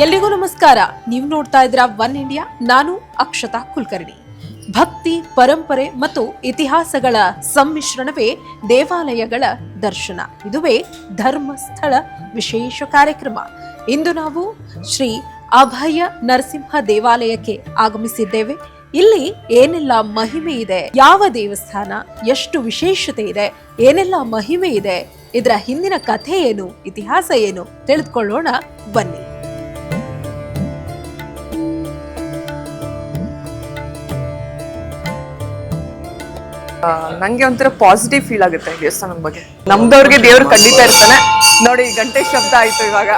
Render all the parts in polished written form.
ಎಲ್ರಿಗೂ ನಮಸ್ಕಾರ. ನೀವು ನೋಡ್ತಾ ಇದ್ದೀರಾ ಒನ್ ಇಂಡಿಯಾ. ನಾನು ಅಕ್ಷತಾ ಕುಲಕರ್ಣಿ. ಭಕ್ತಿ, ಪರಂಪರೆ ಮತ್ತು ಇತಿಹಾಸಗಳ ಸಮ್ಮಿಶ್ರಣವೇ ದೇವಾಲಯಗಳ ದರ್ಶನ. ಇದುವೇ ಧರ್ಮಸ್ಥಳ ವಿಶೇಷ ಕಾರ್ಯಕ್ರಮ. ಇಂದು ನಾವು ಶ್ರೀ ಅಭಯ ನರಸಿಂಹ ದೇವಾಲಯಕ್ಕೆ ಆಗಮಿಸಿದ್ದೇವೆ. ಇಲ್ಲಿ ಏನೆಲ್ಲ ಮಹಿಮೆ ಇದೆ, ಯಾವ ದೇವಸ್ಥಾನ, ಎಷ್ಟು ವಿಶೇಷತೆ ಇದೆ, ಏನೆಲ್ಲ ಮಹಿಮೆ ಇದೆ, ಇದರ ಹಿಂದಿನ ಕಥೆ ಏನು, ಇತಿಹಾಸ ಏನು ತಿಳಿದುಕೊಳ್ಳೋಣ ಬನ್ನಿ. ನಂಗೆ ಒಂಥರ ಪಾಸಿಟಿವ್ ಫೀಲ್ ಆಗುತ್ತೆ ದೇವಸ್ಥಾನದ ಬಗ್ಗೆ. ನಮ್ದವ್ರಿಗೆ ದೇವ್ರು ಖಂಡಿತ ಇರ್ತಾನೆ. ನೋಡಿ, ಗಂಟೆ ಶಬ್ದ ಆಯ್ತು ಇವಾಗ.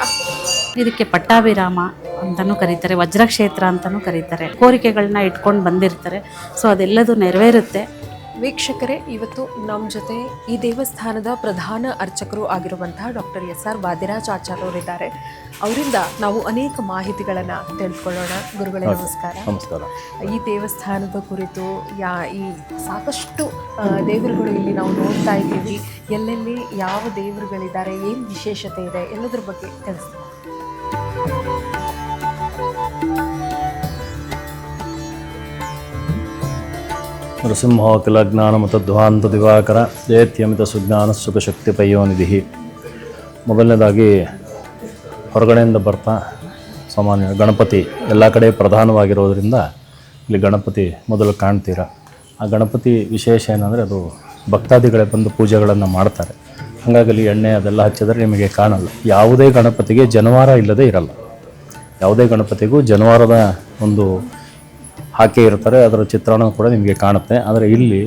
ಇದಕ್ಕೆ ಪಟ್ಟಾಭಿರಾಮ ಅಂತಾನೂ ಕರೀತಾರೆ, ವಜ್ರಕ್ಷೇತ್ರ ಅಂತಾನೂ ಕರೀತಾರೆ. ಕೋರಿಕೆಗಳನ್ನ ಇಟ್ಕೊಂಡು ಬಂದಿರ್ತಾರೆ. ಸೊ ಅದೆಲ್ಲದೂ ನೆರವೇರುತ್ತೆ. ವೀಕ್ಷಕರೇ, ಇವತ್ತು ನಮ್ಮ ಜೊತೆ ಈ ದೇವಸ್ಥಾನದ ಪ್ರಧಾನ ಅರ್ಚಕರು ಆಗಿರುವಂತಹ ಡಾಕ್ಟರ್ ಎಸ್.ಆರ್. ವಾದಿರಾಜ್ ಆಚಾರ್ಯವರಿದ್ದಾರೆ. ಅವರಿಂದ ನಾವು ಅನೇಕ ಮಾಹಿತಿಗಳನ್ನು ತಿಳಿದುಕೊಳ್ಳೋಣ. ಗುರುಗಳೇ ನಮಸ್ಕಾರ. ನಮಸ್ಕಾರ. ಈ ದೇವಸ್ಥಾನದ ಕುರಿತು ಈ ಸಾಕಷ್ಟು ದೇವರುಗಳು ಇಲ್ಲಿ ನಾವು ನೋಡ್ತಾ ಇದ್ದೀವಿ. ಎಲ್ಲೆಲ್ಲಿ ಯಾವ ದೇವರುಗಳಿದ್ದಾರೆ, ಏನು ವಿಶೇಷತೆ ಇದೆ, ಎಲ್ಲದರ ಬಗ್ಗೆ ತಿಳಿಸ್ತೀವಿ. ನರಸಿಂಹೋಕಿಲ ಜ್ಞಾನಮತಧ್ವಾಂತ ದಿವಾಕರ ಜಯತ್ಯಮಿತ ಸುಜ್ಞಾನ ಸುಖಶಕ್ತಿ ಪಯೋನಿಧಿ. ಮೊದಲನೇದಾಗಿ ಹೊರಗಡೆಯಿಂದ ಬರ್ತಾ ಸಾಮಾನ್ಯ ಗಣಪತಿ ಎಲ್ಲ ಕಡೆ ಪ್ರಧಾನವಾಗಿರೋದ್ರಿಂದ ಇಲ್ಲಿ ಗಣಪತಿ ಮೊದಲು ಕಾಣ್ತೀರ. ಆ ಗಣಪತಿ ವಿಶೇಷ ಏನಂದರೆ ಅದು ಭಕ್ತಾದಿಗಳೇ ಬಂದು ಪೂಜೆಗಳನ್ನು ಮಾಡ್ತಾರೆ. ಹಾಗಾಗಿ ಅಲ್ಲಿ ಎಣ್ಣೆ ಅದೆಲ್ಲ ಹಚ್ಚಿದ್ರೆ ನಿಮಗೆ ಕಾಣಲ್ಲ. ಯಾವುದೇ ಗಣಪತಿಗೆ ಜನವಾರ ಇಲ್ಲದೆ ಇರಲ್ಲ. ಯಾವುದೇ ಗಣಪತಿಗೂ ಜನವಾರದ ಒಂದು ಹಾಕಿ ಇರ್ತಾರೆ. ಅದರ ಚಿತ್ರಣ ಕೂಡ ನಿಮಗೆ ಕಾಣುತ್ತೆ. ಆದರೆ ಇಲ್ಲಿ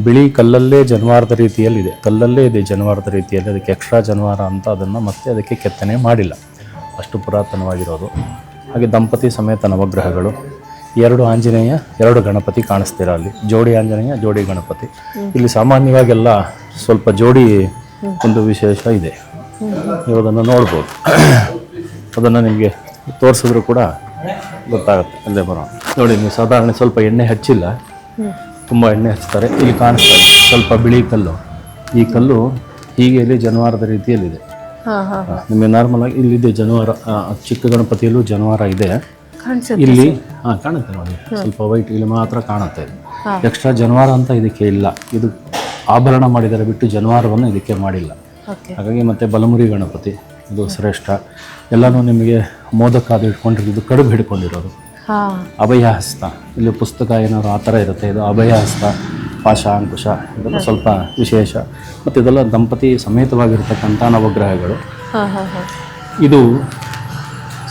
ಬಿಳಿ ಕಲ್ಲಲ್ಲೇ ಜನವಾರದ ರೀತಿಯಲ್ಲಿದೆ, ಕಲ್ಲಲ್ಲೇ ಇದೆ ಜನವಾರದ ರೀತಿಯಲ್ಲಿ. ಅದಕ್ಕೆ ಎಕ್ಸ್ಟ್ರಾ ಜನವಾರ ಅಂತ ಅದನ್ನು ಮತ್ತೆ ಅದಕ್ಕೆ ಕೆತ್ತನೆ ಮಾಡಿಲ್ಲ, ಅಷ್ಟು ಪುರಾತನವಾಗಿರೋದು. ಹಾಗೆ ದಂಪತಿ ಸಮೇತ ನವಗ್ರಹಗಳು, 2 ಆಂಜನೇಯ 2 ಗಣಪತಿ ಕಾಣಿಸ್ತೀರ ಅಲ್ಲಿ. ಜೋಡಿ ಆಂಜನೇಯ, ಜೋಡಿ ಗಣಪತಿ. ಇಲ್ಲಿ ಸಾಮಾನ್ಯವಾಗೆಲ್ಲ ಸ್ವಲ್ಪ ಜೋಡಿ ಒಂದು ವಿಶೇಷ ಇದೆ. ನೀವು ಅದನ್ನು ನೋಡ್ಬೋದು. ಅದನ್ನು ನಿಮಗೆ ತೋರಿಸಿದ್ರು ಕೂಡ ಗೊತ್ತಾಗುತ್ತೆ. ಅಲ್ಲೇ ಬರೋಣ ನೋಡಿ. ನೀವು ಸಾಧಾರಣ ಸ್ವಲ್ಪ ಎಣ್ಣೆ ಹಚ್ಚಿಲ್ಲ, ತುಂಬ ಎಣ್ಣೆ ಹಚ್ತಾರೆ. ಇಲ್ಲಿ ಕಾಣಿಸ್ತಾರೆ ಸ್ವಲ್ಪ ಬಿಳಿ ಕಲ್ಲು. ಈ ಕಲ್ಲು ಹೀಗೆ ಇಲ್ಲಿ ಜನವಾರದ ರೀತಿಯಲ್ಲಿದೆ. ನಿಮಗೆ ನಾರ್ಮಲ್ ಆಗಿ ಇಲ್ಲಿದೆ ಜನವಾರ. ಚಿಕ್ಕ ಗಣಪತಿಯಲ್ಲೂ ಜನವಾರ ಇದೆ ಇಲ್ಲಿ. ಕಾಣುತ್ತೆ ನೋಡಿ, ಸ್ವಲ್ಪ ವೈಟ್ ಇಲ್ಲಿ ಮಾತ್ರ ಕಾಣುತ್ತೆ. ಎಕ್ಸ್ಟ್ರಾ ಜನವಾರ ಅಂತ ಇದಕ್ಕೆ ಇಲ್ಲ. ಇದು ಆಭರಣ ಮಾಡಿದರೆ ಬಿಟ್ಟು ಜನವಾರವನ್ನು ಇದಕ್ಕೆ ಮಾಡಿಲ್ಲ. ಹಾಗಾಗಿ ಮತ್ತೆ ಬಲಮುರಿ ಗಣಪತಿ ಇದು ಶ್ರೇಷ್ಠ. ಎಲ್ಲನೂ ನಿಮಗೆ ಮೋದಕ ಅದು ಇಟ್ಕೊಂಡಿರೋದು, ಕಡುಬು ಹಿಡ್ಕೊಂಡಿರೋದು. ಅಭಯಹಸ್ತ, ಇಲ್ಲಿ ಪುಸ್ತಕ ಏನಾದ್ರು ಆ ಥರ ಇರುತ್ತೆ. ಇದು ಅಭಯಹಸ್ತ, ಪಾಶ, ಅಂಕುಶ, ಇದೆಲ್ಲ ಸ್ವಲ್ಪ ವಿಶೇಷ. ಮತ್ತು ಇದೆಲ್ಲ ದಂಪತಿ ಸಮೇತವಾಗಿರ್ತಕ್ಕಂಥ ನವಗ್ರಹಗಳು. ಇದು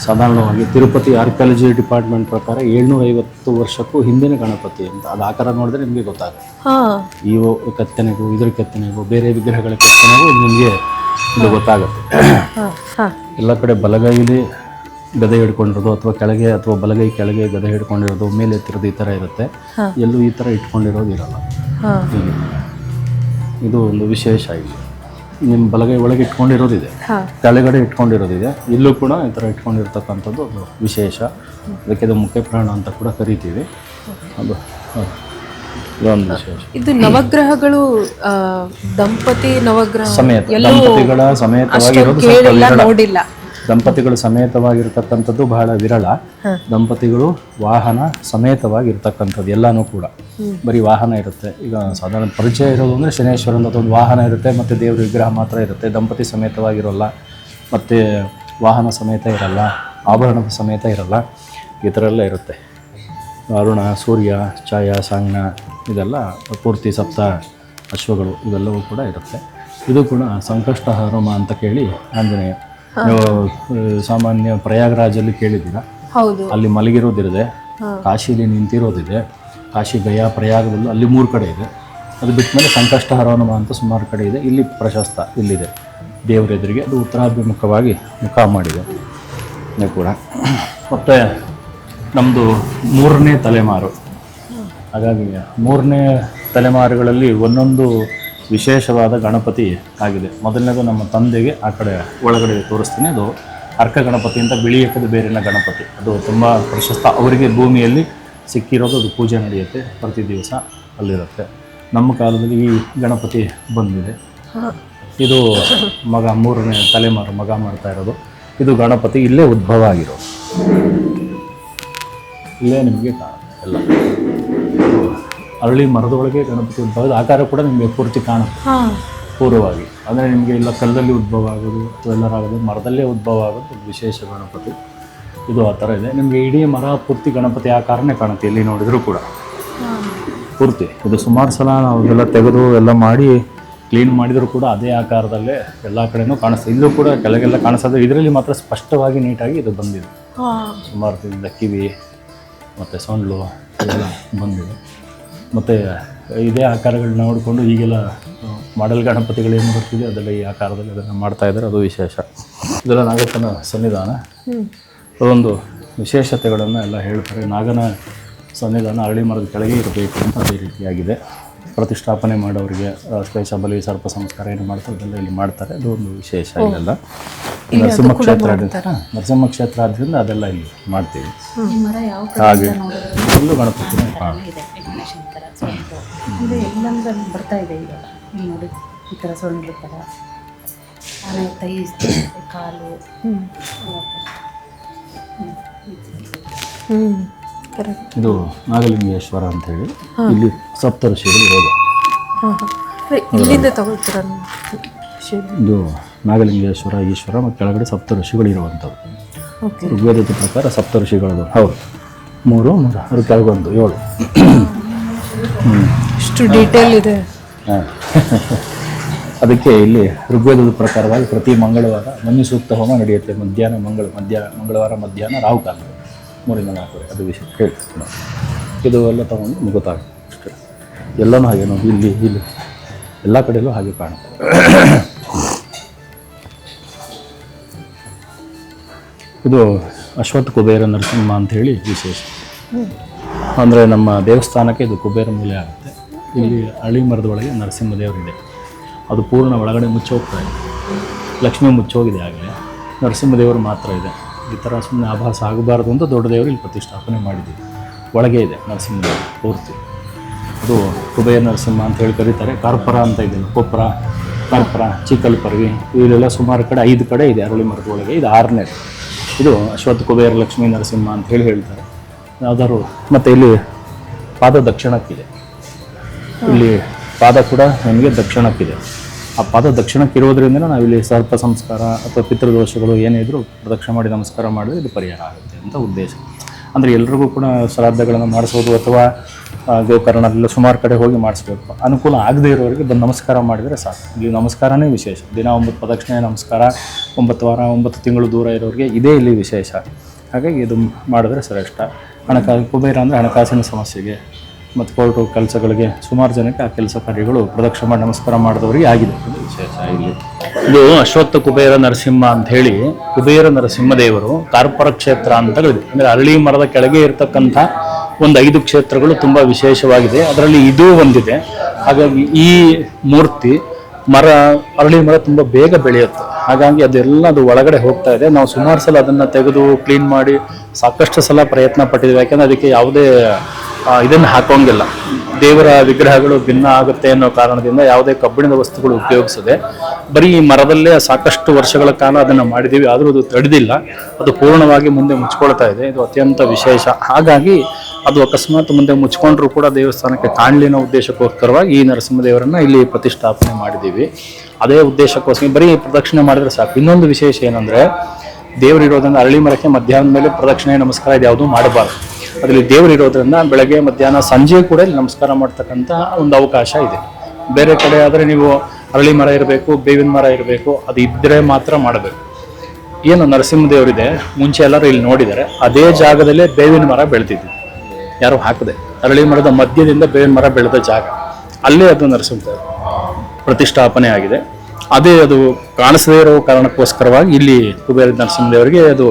ಸಾಧಾರಣವಾಗಿ ತಿರುಪತಿ ಆರ್ಕಿಯಾಲಜಿ ಡಿಪಾರ್ಟ್ಮೆಂಟ್ ಪ್ರಕಾರ 750 ವರ್ಷಕ್ಕೂ ಹಿಂದಿನ ಗಣಪತಿ ಅಂತ. ಅದು ಆಕಾರ ನೋಡಿದ್ರೆ ನಿಮಗೆ ಗೊತ್ತಾಗುತ್ತೆ. ಈ ಕೆತ್ತನೆಗೂ ಇದ್ರ ಕೆತ್ತನೆಗೂ ಬೇರೆ ವಿಗ್ರಹಗಳ ಕೆತ್ತನೆಗೂ ನಿಮಗೆ ಇದು ಗೊತ್ತಾಗುತ್ತೆ. ಎಲ್ಲ ಕಡೆ ಬಲಗೈಲಿ ಗದೆ ಹಿಡ್ಕೊಂಡಿರೋದು, ಅಥವಾ ಕೆಳಗೆ ಅಥವಾ ಬಲಗೈ ಕೆಳಗೆ ಗದೆ ಹಿಡ್ಕೊಂಡಿರೋದು, ಮೇಲೆ ಎತ್ತಿರೋದು ಈ ಥರ ಇರುತ್ತೆ. ಎಲ್ಲೂ ಈ ಥರ ಇಟ್ಕೊಂಡಿರೋದು ಇರಲ್ಲ. ಇದು ಒಂದು ವಿಶೇಷ. ಇಲ್ಲಿ ನಿಮ್ಮ ಬಲಗೈ ಒಳಗೆ ಇಟ್ಕೊಂಡಿರೋದಿದೆ, ಕೆಳಗಡೆ ಇಟ್ಕೊಂಡಿರೋದಿದೆ. ಇಲ್ಲೂ ಕೂಡ ಈ ಥರ ಇಟ್ಕೊಂಡಿರ್ತಕ್ಕಂಥದ್ದು ಒಂದು ವಿಶೇಷ. ಅದಕ್ಕೆ ಇದು ಮುಖ್ಯ ಪ್ರಾಣ ಅಂತ ಕೂಡ ಕರಿತೀವಿ. ಅದು ಇದೊಂದು ವಿಶೇಷ. ಇದು ನವಗ್ರಹಗಳು ದಂಪತಿ ನವಗ್ರಹ ಸಮೇತ, ದಂಪತಿಗಳ ಸಮೇತವಾಗಿರೋದು ನೋಡಿಲ್ಲ. ದಂಪತಿಗಳು ಸಮೇತವಾಗಿರ್ತಕ್ಕಂಥದ್ದು ಬಹಳ ವಿರಳ. ದಂಪತಿಗಳು ವಾಹನ ಸಮೇತವಾಗಿರ್ತಕ್ಕಂಥದ್ದು ಎಲ್ಲನೂ ಕೂಡ. ಬರೀ ವಾಹನ ಇರುತ್ತೆ. ಈಗ ಸಾಧಾರಣ ಪರಿಚಯ ಇರೋದು ಅಂದರೆ ಶನೇಶ್ವರಂದು ಒಂದು ವಾಹನ ಇರುತ್ತೆ, ಮತ್ತು ದೇವ್ರ ವಿಗ್ರಹ ಮಾತ್ರ ಇರುತ್ತೆ. ದಂಪತಿ ಸಮೇತವಾಗಿರೋಲ್ಲ, ಮತ್ತು ವಾಹನ ಸಮೇತ ಇರಲ್ಲ, ಆಭರಣದ ಸಮೇತ ಇರಲ್ಲ. ಈ ಥರ ಎಲ್ಲ ಇರುತ್ತೆ. ಅರುಣ, ಸೂರ್ಯ, ಛಾಯ, ಸಾಂಗ್ನ, ಇದೆಲ್ಲ ಪೂರ್ತಿ ಸಪ್ತ ಅಶ್ವಗಳು ಇವೆಲ್ಲವೂ ಕೂಡ ಇರುತ್ತೆ. ಇದು ಕೂಡ ಸಂಕಷ್ಟ ಹನುಮ ಅಂತ ಕೇಳಿ ಆಂಜನೇಯ. ನೀವು ಸಾಮಾನ್ಯ ಪ್ರಯಾಗರಾಜಲ್ಲಿ ಕೇಳಿದ್ದೀರಾ? ಅಲ್ಲಿ ಮಲಗಿರೋದಿದೆ, ಕಾಶಿಲಿ ನಿಂತಿರೋದಿದೆ. ಕಾಶಿ, ಗಯಾ, ಪ್ರಯಾಗದಲ್ಲೂ ಅಲ್ಲಿ 3 ಕಡೆ ಇದೆ. ಅದು ಬಿಟ್ಟ ಮೇಲೆ ಸಂಕಷ್ಟ ಹನುಮ ಅಂತ ಸುಮಾರು ಕಡೆ ಇದೆ. ಇಲ್ಲಿ ಪ್ರಶಸ್ತ ಇಲ್ಲಿದೆ ದೇವರ ಎದುರಿಗೆ. ಅದು ಉತ್ತರಾಭಿಮುಖವಾಗಿ ಮುಖ ಮಾಡಿದೆ ಕೂಡ. ಮತ್ತು ನಮ್ಮದು 3ನೇ ತಲೆಮಾರು. ಹಾಗಾಗಿ 3ನೇ ತಲೆಮಾರುಗಳಲ್ಲಿ ಒಂದೊಂದು ವಿಶೇಷವಾದ ಗಣಪತಿ ಆಗಿದೆ. ಮೊದಲನೇದು ನಮ್ಮ ತಂದೆಗೆ ಆ ಕಡೆ ಒಳಗಡೆ ತೋರಿಸ್ತೀನಿ. ಅದು ಅರ್ಕ ಗಣಪತಿ ಅಂತ, ಬಿಳಿ ಎಕ್ಕದ ಬೇರಿನ ಗಣಪತಿ. ಅದು ತುಂಬ ಪ್ರಶಸ್ತ. ಅವರಿಗೆ ಭೂಮಿಯಲ್ಲಿ ಸಿಕ್ಕಿರೋದು, ಅದು ಪೂಜೆ ನಡೆಯುತ್ತೆ ಪ್ರತಿ ದಿವಸ ಅಲ್ಲಿರುತ್ತೆ. ನಮ್ಮ ಕಾಲದಲ್ಲಿ ಈ ಗಣಪತಿ ಬಂದಿದೆ. ಇದು ಮಗ, 3ನೇ ತಲೆಮಾರು ಮಗ ಮಾಡ್ತಾ ಇರೋದು. ಇದು ಗಣಪತಿ ಇಲ್ಲೇ ಉದ್ಭವ ಆಗಿರೋದು, ಇಲ್ಲೇ ನಿಮಗೆ ಕಾಣುತ್ತೆ ಎಲ್ಲ. ಅರಳಿ ಮರದೊಳಗೆ ಗಣಪತಿ ಉದ್ಭವದ ಆಕಾರ ಕೂಡ ನಿಮಗೆ ಪೂರ್ತಿ ಕಾಣುತ್ತೆ ಪೂರ್ವವಾಗಿ. ಅಂದರೆ ನಿಮಗೆ ಇಲ್ಲ ಕಲ್ಲಲ್ಲಿ ಉದ್ಭವ ಆಗೋದು ಅಥವಾ ಎಲ್ಲರಾಗೋದು, ಮರದಲ್ಲೇ ಉದ್ಭವ ಆಗೋದು ಒಂದು ವಿಶೇಷ ಗಣಪತಿ. ಇದು ಆ ಥರ ಇದೆ. ನಿಮಗೆ ಇಡೀ ಮರ ಪೂರ್ತಿ ಗಣಪತಿ ಆಕಾರನೇ ಕಾಣುತ್ತೆ ಎಲ್ಲಿ ನೋಡಿದರೂ ಕೂಡ ಪೂರ್ತಿ. ಇದು ಸುಮಾರು ಸಲ ನಾವು ಎಲ್ಲ ತೆಗೆದು ಎಲ್ಲ ಮಾಡಿ ಕ್ಲೀನ್ ಮಾಡಿದರೂ ಕೂಡ ಅದೇ ಆಕಾರದಲ್ಲೇ ಎಲ್ಲ ಕಡೆನೂ ಕಾಣಿಸ್ತದೆ. ಇಲ್ಲೂ ಕೂಡ ಕೆಳಗೆಲ್ಲ ಕಾಣಿಸ್ತದೆ. ಇದರಲ್ಲಿ ಮಾತ್ರ ಸ್ಪಷ್ಟವಾಗಿ ನೀಟಾಗಿ ಇದು ಬಂದಿದೆ. ಸುಮಾರು ದಿನದಿಂದ ಕಿವಿ ಮತ್ತು ಸೊಂಡ್ಲು ಎಲ್ಲ ಬಂದಿದೆ. ಮತ್ತು ಇದೇ ಆಕಾರಗಳನ್ನ ನೋಡಿಕೊಂಡು ಈಗೆಲ್ಲ ಮಾಡೆಲ್ ಗಣಪತಿಗಳೇನು ಬರ್ತಿದೆ ಅದೆಲ್ಲ ಈ ಆಕಾರದಲ್ಲಿ ಅದನ್ನು ಮಾಡ್ತಾ ಇದ್ದಾರೆ. ಅದು ವಿಶೇಷ. ಇದೆಲ್ಲ ನಾಗಪ್ಪನ ಸನ್ನಿಧಾನ. ಅದೊಂದು ವಿಶೇಷತೆಗಳನ್ನು ಎಲ್ಲ ಹೇಳ್ತಾರೆ. ನಾಗನ ಸನ್ನಿಧಾನ ಅರಳಿ ಮರದ ಕೆಳಗೆ ಇರಬೇಕು ಅಂತ ಅದೇ ರೀತಿಯಾಗಿದೆ. ಪ್ರತಿಷ್ಠಾಪನೆ ಮಾಡೋರಿಗೆ ಶೇಷ ಬಲಿ ಸರ್ಪ ಸಂಸ್ಕಾರ ಏನು ಮಾಡ್ತಾರೆ ಅದೆಲ್ಲ ಇಲ್ಲಿ ಮಾಡ್ತಾರೆ. ಅದು ಒಂದು ವಿಶೇಷ. ಇಲ್ಲೆಲ್ಲ ನರಸಿಂಹ ಕ್ಷೇತ್ರ ನರಸಿಂಹ ಕ್ಷೇತ್ರ ಆದ್ದರಿಂದ ಅದೆಲ್ಲ ಇಲ್ಲಿ ಮಾಡ್ತೀವಿ. ಹಾಗೆ ಇಲ್ಲೂ ಗಣಪತಿನೇ ಎಲ್ಲಂದ್ರಲ್ಲಿ ಬರ್ತಾ ಇದೆ ಇವಾಗ. ಇಲ್ಲಿ ನೋಡಿ ಈ ಥರ ಸೊಂಡ್ಲು ಥರ ಆನೆ ಕೈ ಕಾಲು. ಇದು ನಾಗಲಿಂಗೇಶ್ವರ ಅಂತ ಹೇಳಿ ಇಲ್ಲಿ ಸಪ್ತಋಷಿಗಳು ಇರೋದು. ಇಲ್ಲಿಂದ ತಗೊಳ್ತೀರ? ಇದು ನಾಗಲಿಂಗೇಶ್ವರ ಈಶ್ವರ ಮತ್ತು ಕೆಳಗಡೆ ಸಪ್ತಋಷಿಗಳು ಇರುವಂಥದ್ದು. ಋಗ್ವೇದದ ಪ್ರಕಾರ ಸಪ್ತಋಷಿಗಳದು. ಹೌದು, 3 ಅದ್ರ ಕೆಳಗೊಂದು 7. ಇಷ್ಟು ಡೀಟೇಲ್ ಇದೆ. ಅದಕ್ಕೆ ಇಲ್ಲಿ ಋಗ್ವೇದದ ಪ್ರಕಾರವಾಗಿ ಪ್ರತಿ ಮಂಗಳವಾರ ಮನ್ಯು ಸೂಕ್ತ ಹೋಮ ನಡೆಯುತ್ತೆ. ಮಂಗಳವಾರ ಮಧ್ಯಾಹ್ನ ರಾಹುಕಾಲ 3-4. ಅದು ವಿಷಯ ಹೇಳ್ತೀನಿ ನಾವು. ಇದು ಎಲ್ಲ ತೊಗೊಂಡು ಮುಗುತ್ತಾಗುತ್ತೆ ಅಷ್ಟೇ. ಎಲ್ಲನೂ ಹಾಗೆ ನೋಡಿ, ಇಲ್ಲಿ ಎಲ್ಲ ಕಡೆಯಲ್ಲೂ ಹಾಗೆ ಕಾಣುತ್ತೆ. ಇದು ಅಶ್ವತ್ಥ ಕುಬೇರ ನರಸಿಂಹ ಅಂಥೇಳಿ ವಿಶೇಷ. ಅಂದರೆ ನಮ್ಮ ದೇವಸ್ಥಾನಕ್ಕೆ ಇದು ಕುಬೇರ ಮೂಲೆ ಆಗುತ್ತೆ. ಇಲ್ಲಿ ಅರಳಿ ಮರದ ಒಳಗೆ ನರಸಿಂಹದೇವರಿದೆ. ಅದು ಪೂರ್ಣ ಒಳಗಡೆ ಮುಚ್ಚೋಗ್ತಾ ಇದೆ. ಲಕ್ಷ್ಮೀ ಮುಚ್ಚೋಗಿದೆ. ಆಗಲೇ ನರಸಿಂಹದೇವರು ಮಾತ್ರ ಇದೆ. ಈ ಥರ ಸುಮ್ಮನೆ ಆಭಾಸ ಆಗಬಾರ್ದು ಅಂತ ದೊಡ್ಡ ದೇವರು ಇಲ್ಲಿ ಪ್ರತಿಷ್ಠಾಪನೆ ಮಾಡಿದ್ದೀವಿ. ಒಳಗೆ ಇದೆ ನರಸಿಂಹದೇವರು ಪೂರ್ತಿ. ಅದು ಕುಬೇರ ನರಸಿಂಹ ಅಂತ ಹೇಳಿ ಕರೀತಾರೆ. ಕಾರ್ಪರ ಅಂತ ಇದೆ, ಕೊಪ್ಪರ, ಕಾರ್ಪರ, ಚಿಕ್ಕಲ್ಪರ್ವಿ, ಇವೆಲ್ಲ ಸುಮಾರು ಕಡೆ 5 ಕಡೆ ಇದೆ ಅರಳಿ ಮರದ ಒಳಗೆ. ಇದು 6ನೇ. ಇದು ಅಶ್ವತ್ಥ ಕುಬೇರ ಲಕ್ಷ್ಮೀ ನರಸಿಂಹ ಅಂತ ಹೇಳಿ ಹೇಳ್ತಾರೆ ಯಾವ್ದಾದ್ರು. ಮತ್ತು ಇಲ್ಲಿ ಪಾದ ದಕ್ಷಿಣಕ್ಕಿದೆ. ಇಲ್ಲಿ ಪಾದ ಕೂಡ ನಮಗೆ ದಕ್ಷಿಣಕ್ಕಿದೆ. ಆ ಪಾದ ದಕ್ಷಿಣಕ್ಕಿರೋದ್ರಿಂದ ನಾವಿಲ್ಲಿ ಸರ್ಪ ಸಂಸ್ಕಾರ ಅಥವಾ ಪಿತೃದೋಷಗಳು ಏನೇ ಇದ್ದರೂ ಪ್ರದಕ್ಷಿಣೆ ಮಾಡಿ ನಮಸ್ಕಾರ ಮಾಡಿದ್ರೆ ಇದು ಪರಿಹಾರ ಆಗುತ್ತೆ ಅಂತ ಉದ್ದೇಶ. ಅಂದರೆ ಎಲ್ರಿಗೂ ಕೂಡ ಶ್ರಾದ್ದಗಳನ್ನು ಮಾಡಿಸೋದು ಅಥವಾ ಗೋಕರ್ಣದಲ್ಲ ಸುಮಾರು ಕಡೆ ಹೋಗಿ ಮಾಡಿಸ್ಬೇಕು. ಅನುಕೂಲ ಆಗದೇ ಇರೋರಿಗೆ ಬಂದು ನಮಸ್ಕಾರ ಮಾಡಿದರೆ ಸಾಕು. ಇಲ್ಲಿ ನಮಸ್ಕಾರನೇ ವಿಶೇಷ. ದಿನ 9 ಪ್ರದಕ್ಷಿಣೆ ನಮಸ್ಕಾರ, 9 ವಾರ 9 ತಿಂಗಳು ದೂರ ಇರೋರಿಗೆ ಇದೇ ಇಲ್ಲಿ ವಿಶೇಷ. ಹಾಗಾಗಿ ಇದು ಮಾಡಿದ್ರೆ ಶ್ರೇಷ್ಠ. ಕುಬೇರ ಅಂದರೆ ಹಣಕಾಸಿನ ಸಮಸ್ಯೆಗೆ ಮತ್ತು ಕೋರ್ಟು ಕೆಲಸಗಳಿಗೆ ಸುಮಾರು ಜನಕ್ಕೆ ಆ ಕೆಲಸ ಕಾರ್ಯಗಳು ಪ್ರದಕ್ಷಿಣೆ ಮಾಡಿ ನಮಸ್ಕಾರ ಮಾಡಿದವರಿಗೆ ಆಗಿದೆ. ಇದು ವಿಶೇಷ. ಇಲ್ಲಿ ಇದು ಅಶ್ವತ್ಥ ಕುಬೇರ ನರಸಿಂಹ ಅಂತ ಹೇಳಿ ಕುಬೇರ ನರಸಿಂಹದೇವರು ಕಾರ್ಪರ ಕ್ಷೇತ್ರ ಅಂತಗಳಿದೆ. ಅಂದರೆ ಅರಳಿ ಮರದ ಕೆಳಗೆ ಇರತಕ್ಕಂಥ ಒಂದು 5 ಕ್ಷೇತ್ರಗಳು ತುಂಬ ವಿಶೇಷವಾಗಿದೆ. ಅದರಲ್ಲಿ ಇದೂ ಒಂದಿದೆ. ಹಾಗಾಗಿ ಈ ಮೂರ್ತಿ ಅರಳಿ ಮರ ತುಂಬ ಬೇಗ ಬೆಳೆಯುತ್ತೆ. ಹಾಗಾಗಿ ಅದು ಒಳಗಡೆ ಹೋಗ್ತಾ ಇದೆ. ನಾವು ಸುಮಾರು ಸಲ ಅದನ್ನು ತೆಗೆದು ಕ್ಲೀನ್ ಮಾಡಿ ಸಾಕಷ್ಟು ಸಲ ಪ್ರಯತ್ನ ಪಟ್ಟಿದ್ದೀವಿ. ಯಾಕೆಂದರೆ ಅದಕ್ಕೆ ಯಾವುದೇ ಇದನ್ನು ಹಾಕೋಂಗಿಲ್ಲ. ದೇವರ ವಿಗ್ರಹಗಳು ಭಿನ್ನ ಆಗುತ್ತೆ ಅನ್ನೋ ಕಾರಣದಿಂದ ಯಾವುದೇ ಕಬ್ಬಿಣದ ವಸ್ತುಗಳು ಉಪಯೋಗಿಸದೆ ಬರೀ ಮರದಲ್ಲೇ ಸಾಕಷ್ಟು ವರ್ಷಗಳ ಕಾಲ ಅದನ್ನು ಮಾಡಿದ್ದೀವಿ. ಆದರೂ ಅದು ತಡೆದಿಲ್ಲ. ಅದು ಪೂರ್ಣವಾಗಿ ಮುಂದೆ ಮುಚ್ಕೊಳ್ತಾ ಇದೆ. ಇದು ಅತ್ಯಂತ ವಿಶೇಷ. ಹಾಗಾಗಿ ಅದು ಅಕಸ್ಮಾತ್ ಮುಂದೆ ಮುಚ್ಕೊಂಡ್ರೂ ಕೂಡ ದೇವಸ್ಥಾನಕ್ಕೆ ಕಾಣಲಿ ಅನ್ನೋ ಉದ್ದೇಶಕ್ಕೋಸ್ಕರವಾಗಿ ಈ ನರಸಿಂಹದೇವರನ್ನು ಇಲ್ಲಿ ಪ್ರತಿಷ್ಠಾಪನೆ ಮಾಡಿದ್ದೀವಿ. ಅದೇ ಉದ್ದೇಶಕ್ಕೋಸ್ಕರ ಬರೀ ಪ್ರದಕ್ಷಿಣೆ ಮಾಡಿದ್ರೆ ಸಾಕು. ಇನ್ನೊಂದು ವಿಶೇಷ ಏನಂದರೆ ದೇವರಿರೋದ್ರಿಂದ ಅರಳಿ ಮರಕ್ಕೆ ಮಧ್ಯಾಹ್ನದ ಮೇಲೆ ಪ್ರದಕ್ಷಿಣೆ ನಮಸ್ಕಾರ ಇದು ಯಾವುದೂ ಮಾಡಬಾರ್ದು. ಅದರಲ್ಲಿ ದೇವರಿರೋದ್ರಿಂದ ಬೆಳಗ್ಗೆ ಮಧ್ಯಾಹ್ನ ಸಂಜೆ ಕೂಡ ಇಲ್ಲಿ ನಮಸ್ಕಾರ ಮಾಡ್ತಕ್ಕಂಥ ಒಂದು ಅವಕಾಶ ಇದೆ. ಬೇರೆ ಕಡೆ ಆದರೆ ನೀವು ಅರಳಿ ಮರ ಇರಬೇಕು, ಬೇವಿನ ಮರ ಇರಬೇಕು, ಅದು ಇದ್ದರೆ ಮಾತ್ರ ಮಾಡಬೇಕು. ಏನು ನರಸಿಂಹದೇವರಿದೆ, ಮುಂಚೆ ಎಲ್ಲರೂ ಇಲ್ಲಿ ನೋಡಿದ್ದಾರೆ, ಅದೇ ಜಾಗದಲ್ಲೇ ಬೇವಿನ ಮರ ಬೆಳೆದಿದ್ದು, ಯಾರು ಹಾಕದೆ. ಅರಳಿ ಮರದ ಮಧ್ಯದಿಂದ ಬೇವಿನ ಮರ ಬೆಳೆದ ಜಾಗ, ಅಲ್ಲೇ ಅದು ನರಸಿಂಹದೇವರು ಪ್ರತಿಷ್ಠಾಪನೆ ಆಗಿದೆ. ಅದೇ ಅದು ಕಾಣಿಸದೇ ಇರೋ ಕಾರಣಕ್ಕೋಸ್ಕರವಾಗಿ ಇಲ್ಲಿ ಕುಬೇರ ನರಸಿಂಹದೇವರಿಗೆ ಅದು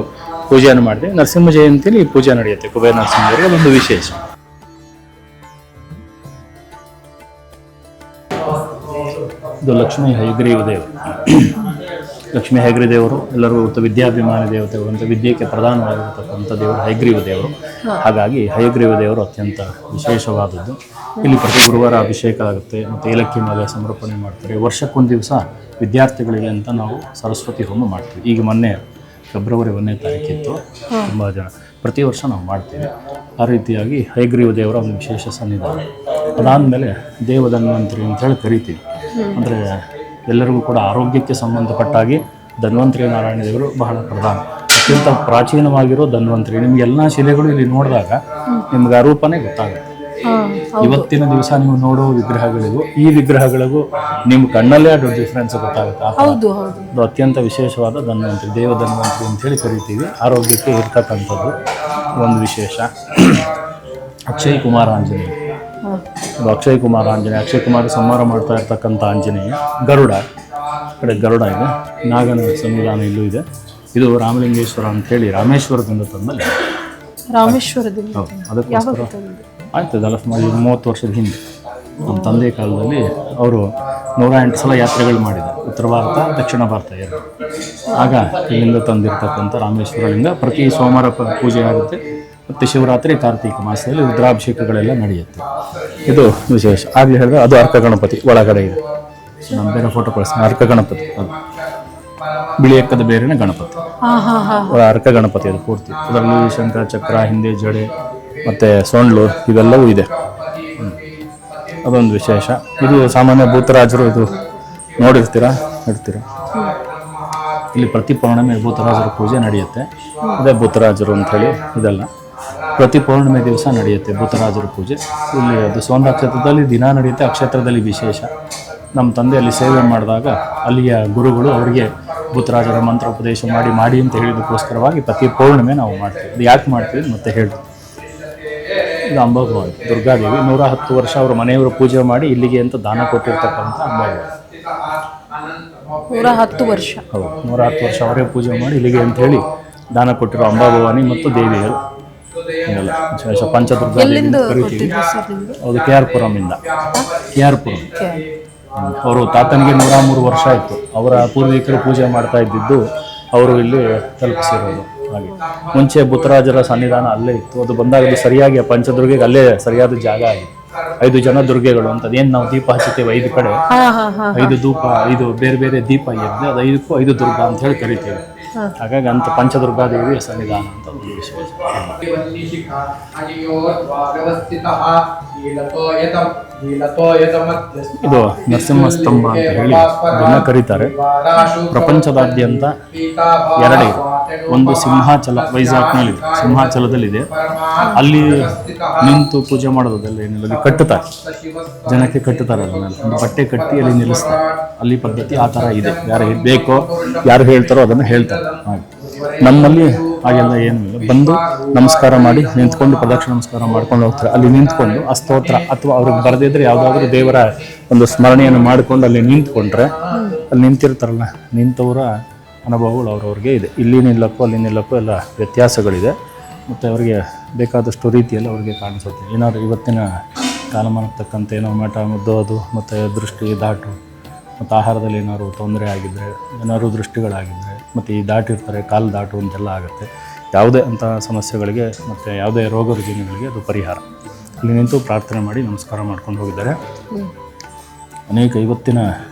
ಪೂಜೆಯನ್ನು ಮಾಡಿದೆ. ನರಸಿಂಹ ಜಯಂತಿಯಲ್ಲಿ ಈ ಪೂಜೆ ನಡೆಯುತ್ತೆ ಕುಬೇರ ನರಸಿಂಹದೇವರಿಗೆ. ಅದೊಂದು ವಿಶೇಷ. ಇದು ಲಕ್ಷ್ಮೀ ಹಯಗ್ರೀವ ದೇವರು. ಲಕ್ಷ್ಮೀ ಹಯಗ್ರೀವ ದೇವರು ಎಲ್ಲರೂ ವಿದ್ಯಾಭಿಮಾನಿ ದೇವತೆಗಳು ಅಂತ ವಿದ್ಯೆಗೆ ಪ್ರಧಾನವಾಗಿರತಕ್ಕಂಥ ದೇವರು ಹಯಗ್ರೀವ ದೇವರು. ಹಾಗಾಗಿ ಹಯಗ್ರೀವ ದೇವರು ಅತ್ಯಂತ ವಿಶೇಷವಾದದ್ದು. ಇಲ್ಲಿ ಪ್ರತಿ ಗುರುವಾರ ಅಭಿಷೇಕ ಆಗುತ್ತೆ ಮತ್ತು ಏಲಕ್ಕಿ ಮಾಲೆ ಸಮರ್ಪಣೆ ಮಾಡ್ತಾರೆ. ವರ್ಷಕ್ಕೊಂದು ದಿವಸ ವಿದ್ಯಾರ್ಥಿಗಳಿಗೆ ಅಂತ ನಾವು ಸರಸ್ವತಿ ಹೋಮ ಮಾಡ್ತೀವಿ. ಈಗ ಮೊನ್ನೆ ಫೆಬ್ರವರಿ 1ನೇ ತಾರೀಕಿತ್ತು. ತುಂಬ ಜನ ಪ್ರತಿ ವರ್ಷ ನಾವು ಮಾಡ್ತೀವಿ. ಆ ರೀತಿಯಾಗಿ ಹಯಗ್ರೀವ ದೇವರ ಒಂದು ವಿಶೇಷ ಸನ್ನಿಧಾನ. ಅದಾದಮೇಲೆ ದೇವಧನ್ವಂತರಿ ಅಂತೇಳಿ ಕರಿತೀವಿ. ಅಂದರೆ ಎಲ್ಲರಿಗೂ ಕೂಡ ಆರೋಗ್ಯಕ್ಕೆ ಸಂಬಂಧಪಟ್ಟಾಗಿ ಧನ್ವಂತರಿ ನಾರಾಯಣ ದೇವರು ಬಹಳ ಪ್ರಧಾನ. ಅತ್ಯಂತ ಪ್ರಾಚೀನವಾಗಿರೋ ಧನ್ವಂತರಿ. ನಿಮಗೆಲ್ಲ ಶಿಲೆಗಳು ಇಲ್ಲಿ ನೋಡಿದಾಗ ನಿಮ್ಗೆ ಆ ರೂಪನೇ ಗೊತ್ತಾಗುತ್ತೆ. ಇವತ್ತಿನ ದಿವಸ ನೀವು ನೋಡೋ ವಿಗ್ರಹಗಳಿಗೂ ಈ ವಿಗ್ರಹಗಳಿಗೂ ನಿಮ್ಮ ಕಣ್ಣಲ್ಲೇ ಅದು ಡಿಫ್ರೆನ್ಸ್ ಗೊತ್ತಾಗುತ್ತೆ. ಅದು ಅತ್ಯಂತ ವಿಶೇಷವಾದ ಧನ್ವಂತರಿ, ದೇವ ಧನ್ವಂತರಿ ಅಂತೇಳಿ ಕರಿತೀವಿ. ಆರೋಗ್ಯಕ್ಕೆ ಇರ್ತಕ್ಕಂಥದ್ದು ಒಂದು ವಿಶೇಷ. ಅಕ್ಷಯ್ ಕುಮಾರ ಆಂಜನೇಯ, ಅದು ಅಕ್ಷಯ್ ಕುಮಾರ ಆಂಜನೇಯ. ಅಕ್ಷಯ್ ಕುಮಾರ ಸಂಹಾರ ಮಾಡ್ತಾ ಇರ್ತಕ್ಕಂಥ ಆಂಜನೇಯ. ಗರುಡ, ಕಡೆ ಗರುಡ ಇದೆ. ನಾಗನ ಸನ್ನಿಧಾನ ಇಲ್ಲೂ ಇದೆ. ಇದು ರಾಮಲಿಂಗೇಶ್ವರ ಅಂತೇಳಿ ರಾಮೇಶ್ವರದಿಂದ ತಂದಲ್ಲಿ. ರಾಮೇಶ್ವರದಿಂದ ಅದಕ್ಕೋಸ್ಕರ ಆಯ್ತು ಇದೆಲ್ಲ 30 ವರ್ಷದ ಹಿಂದೆ ನಮ್ಮ ತಂದೆ ಕಾಲದಲ್ಲಿ ಅವರು 108 ಸಲ ಯಾತ್ರೆಗಳು ಮಾಡಿದ್ದಾರೆ, ಉತ್ತರ ಭಾರತ ದಕ್ಷಿಣ ಭಾರತ ಎರಡು. ಆಗ ಇಲ್ಲಿಂದ ತಂದಿರ್ತಕ್ಕಂಥ ರಾಮೇಶ್ವರ ಲಿಂಗ ಪ್ರತಿ ಸೋಮವಾರ ಪೂಜೆ ಆಗುತ್ತೆ. ಮತ್ತು ಶಿವರಾತ್ರಿ ಕಾರ್ತಿಕ ಮಾಸದಲ್ಲಿ ರುದ್ರಾಭಿಷೇಕಗಳೆಲ್ಲ ನಡೆಯುತ್ತೆ. ಇದು ವಿಶೇಷ. ಆಗಲೇ ಹೇಳಿದ್ರೆ ಅದು ಅರ್ಕ ಗಣಪತಿ ಒಳಗಡೆ ಇದೆ. ನಮ್ಮ ಬೇರೆ ಫೋಟೋ ಕಳಿಸ್ತೀನಿ. ಅರ್ಕ ಗಣಪತಿ, ಅದು ಬಿಳಿ ಎಕ್ಕದ ಬೇರೆನೇ ಗಣಪತಿ, ಅರ್ಕ ಗಣಪತಿ ಅದು ಪೂರ್ತಿ. ಅದರಲ್ಲಿ ಶಂಖ ಚಕ್ರ, ಹಿಂದೆ ಜಡೆ ಮತ್ತು ಸೊಂಡ್ಲು ಇವೆಲ್ಲವೂ ಇದೆ. ಅದೊಂದು ವಿಶೇಷ. ಇದು ಸಾಮಾನ್ಯ ಭೂತರಾಜರು, ಇದು ನೋಡಿರ್ತೀರಾ, ಇಡ್ತೀರಾ. ಇಲ್ಲಿ ಪ್ರತಿ ಪೌರ್ಣಮಿ ಭೂತರಾಜರ ಪೂಜೆ ನಡೆಯುತ್ತೆ. ಅದೇ ಭೂತರಾಜರು ಅಂಥೇಳಿ ಇದೆಲ್ಲ ಪ್ರತಿ ಪೌರ್ಣಿಮೆ ದಿವಸ ನಡೆಯುತ್ತೆ ಭೂತರಾಜರ ಪೂಜೆ. ಇಲ್ಲಿ ಅದು ಸೋಂದಾ ಕ್ಷೇತ್ರದಲ್ಲಿ ದಿನ ನಡೆಯುತ್ತೆ. ಅಕ್ಷೇತ್ರದಲ್ಲಿ ವಿಶೇಷ. ನಮ್ಮ ತಂದೆ ಅಲ್ಲಿ ಸೇವೆ ಮಾಡಿದಾಗ ಅಲ್ಲಿಯ ಗುರುಗಳು ಅವರಿಗೆ ಭೂತರಾಜರ ಮಂತ್ರ ಉಪದೇಶ ಮಾಡಿ ಅಂತ ಹೇಳಿದಕ್ಕೋಸ್ಕರವಾಗಿ ಪ್ರತಿ ಪೌರ್ಣಿಮೆ ನಾವು ಮಾಡ್ತೀವಿ. ಅದು ಯಾಕೆ ಮಾಡ್ತೀವಿ ಮತ್ತೆ ಹೇಳಿ. ಇದು ಅಂಬಾಭವಾನಿ ದುರ್ಗಾದೇವಿ. 110 ವರ್ಷ ಅವರು ಮನೆಯವರು ಪೂಜೆ ಮಾಡಿ ಇಲ್ಲಿಗೆ ಅಂತ ದಾನ ಕೊಟ್ಟಿರ್ತಕ್ಕಂಥ ಅಂಬಾಭವಾನಿ. 110 ವರ್ಷ. ಹೌದು, 110 ವರ್ಷ ಅವರೇ ಪೂಜೆ ಮಾಡಿ ಇಲ್ಲಿಗೆ ಅಂತ ಹೇಳಿ ದಾನ ಕೊಟ್ಟಿರೋ ಅಂಬಾಭವಾನಿ ಮತ್ತು ದೇವಿಯರು ಎಲ್ಲ ವಿಶೇಷ. ಪಂಚದುರ್ಗಾದೇವಿ ಕರಿತೀವಿ. ಹೌದು, KR ಪುರಮಿಂದ. KR ಪುರಂ ಅವರು ತಾತನಿಗೆ 103 ವರ್ಷ ಆಯಿತು. ಅವರ ಪೂರ್ವಿಕರು ಪೂಜೆ ಮಾಡ್ತಾ ಇದ್ದಿದ್ದು ಅವರು ಇಲ್ಲಿ ತಲುಪಿಸಿರೋದು. ಹಾಗೆ ಮುಂಚೆ ಭೂತರಾಜರ ಸನ್ನಿಧಾನ ಅಲ್ಲೇ ಇತ್ತು. ಅದು ಬಂದಾಗ ಅದು ಸರಿಯಾಗಿ ಪಂಚದುರ್ಗೆಗೆ ಅಲ್ಲೇ ಸರಿಯಾದ ಜಾಗ ಆಗಿದೆ. 5 ಜನ ದುರ್ಗೆಗಳು ಅಂತ ಏನು ನಾವು ದೀಪ ಹಚ್ಚುತ್ತೇವೆ 5 ಕಡೆ, 5 ಧೂಪ, 5 ಬೇರೆ ಬೇರೆ ದೀಪ ಇರುತ್ತೆ. ಅದು 5ಕ್ಕೂ 5 ದುರ್ಗಾ ಅಂತ ಹೇಳಿ ಕರಿತೀವಿ. ಹಾಗಾಗಿ ಅಂತ ಪಂಚದುರ್ಗಾದೇವಿಯ ಸನ್ನಿಧಾನ ಅಂತ ಒಂದು ವಿಶೇಷ. ಇದು ನರಸಿಂಹ ಸ್ತಂಭ ಅಂತ ಹೇಳಿ ಅದನ್ನು ಕರೀತಾರೆ. ಪ್ರಪಂಚದಾದ್ಯಂತ 2 ಇದೆ. ಒಂದು ಸಿಂಹಾಚಲ ವೈಜಾಗ್ನಲ್ಲಿದೆ, ಸಿಂಹಾಚಲದಲ್ಲಿದೆ. ಅಲ್ಲಿ ನಿಂತು ಪೂಜೆ ಮಾಡೋದಲ್ಲ, ಏನಿಲ್ಲ, ಅಲ್ಲಿ ಕಟ್ಟುತ್ತಾರೆ, ಜನಕ್ಕೆ ಕಟ್ಟುತ್ತಾರೆ. ಅದನ್ನೆಲ್ಲ ಒಂದು ಬಟ್ಟೆ ಕಟ್ಟಿ ಅಲ್ಲಿ ನಿಲ್ಲಿಸ್ತಾರೆ. ಅಲ್ಲಿ ಪದ್ಧತಿ ಆ ಥರ ಇದೆ. ಯಾರು ಬೇಕೋ ಯಾರು ಹೇಳ್ತಾರೋ ಅದನ್ನು ಹೇಳ್ತಾರೆ. ಹಾಗೆ ನಮ್ಮಲ್ಲಿ ಹಾಗೆಲ್ಲ ಏನೂ ಇಲ್ಲ. ಬಂದು ನಮಸ್ಕಾರ ಮಾಡಿ ನಿಂತ್ಕೊಂಡು ಪ್ರದಕ್ಷಿಣ ನಮಸ್ಕಾರ ಮಾಡ್ಕೊಂಡು ಹೋಗ್ತಾರೆ. ಅಲ್ಲಿ ನಿಂತ್ಕೊಂಡು ಆ ಸ್ತೋತ್ರ ಅಥವಾ ಅವ್ರಿಗೆ ಬರದಿದ್ರೆ ಯಾವುದಾದ್ರೂ ದೇವರ ಒಂದು ಸ್ಮರಣೆಯನ್ನು ಮಾಡಿಕೊಂಡು ಅಲ್ಲಿ ನಿಂತ್ಕೊಂಡ್ರೆ ಅಲ್ಲಿ ನಿಂತಿರ್ತಾರಲ್ಲ, ನಿಂತವರ ಅನುಭವಗಳು ಅವ್ರವ್ರಿಗೆ ಇದೆ. ಇಲ್ಲಿ ನಿಲ್ಲಕ್ಕೂ ಅಲ್ಲಿ ನಿಲ್ಲಕ್ಕೂ ಎಲ್ಲ ವ್ಯತ್ಯಾಸಗಳಿದೆ. ಮತ್ತು ಅವರಿಗೆ ಬೇಕಾದಷ್ಟು ರೀತಿಯಲ್ಲಿ ಅವ್ರಿಗೆ ಕಾಣಿಸುತ್ತೆ. ಏನಾದರೂ ಇವತ್ತಿನ ಕಾಲಮಾನಕ್ಕೆ ತಕ್ಕಂತೆ ಏನೋ ಮಠ ಮುದ್ದೋದು ಮತ್ತು ದೃಷ್ಟಿ ದಾಟು ಮತ್ತು ಆಹಾರದಲ್ಲಿ ಏನಾದ್ರು ತೊಂದರೆ ಆಗಿದ್ದರೆ, ಏನಾದ್ರು ದೃಷ್ಟಿಗಳಾಗಿದ್ದರೆ, ಮತ್ತು ಈ ದಾಟಿರ್ತಾರೆ ಕಾಲು ದಾಟು ಅಂತೆಲ್ಲ ಆಗುತ್ತೆ. ಯಾವುದೇ ಅಂಥ ಸಮಸ್ಯೆಗಳಿಗೆ ಮತ್ತು ಯಾವುದೇ ರೋಗ ರುಜಿನಗಳಿಗೆ ಅದು ಪರಿಹಾರ. ಅಲ್ಲಿ ನಿಂತು ಪ್ರಾರ್ಥನೆ ಮಾಡಿ ನಮಸ್ಕಾರ ಮಾಡ್ಕೊಂಡು ಹೋಗಿದ್ದಾರೆ. ಅನೇಕ ಇವತ್ತಿನ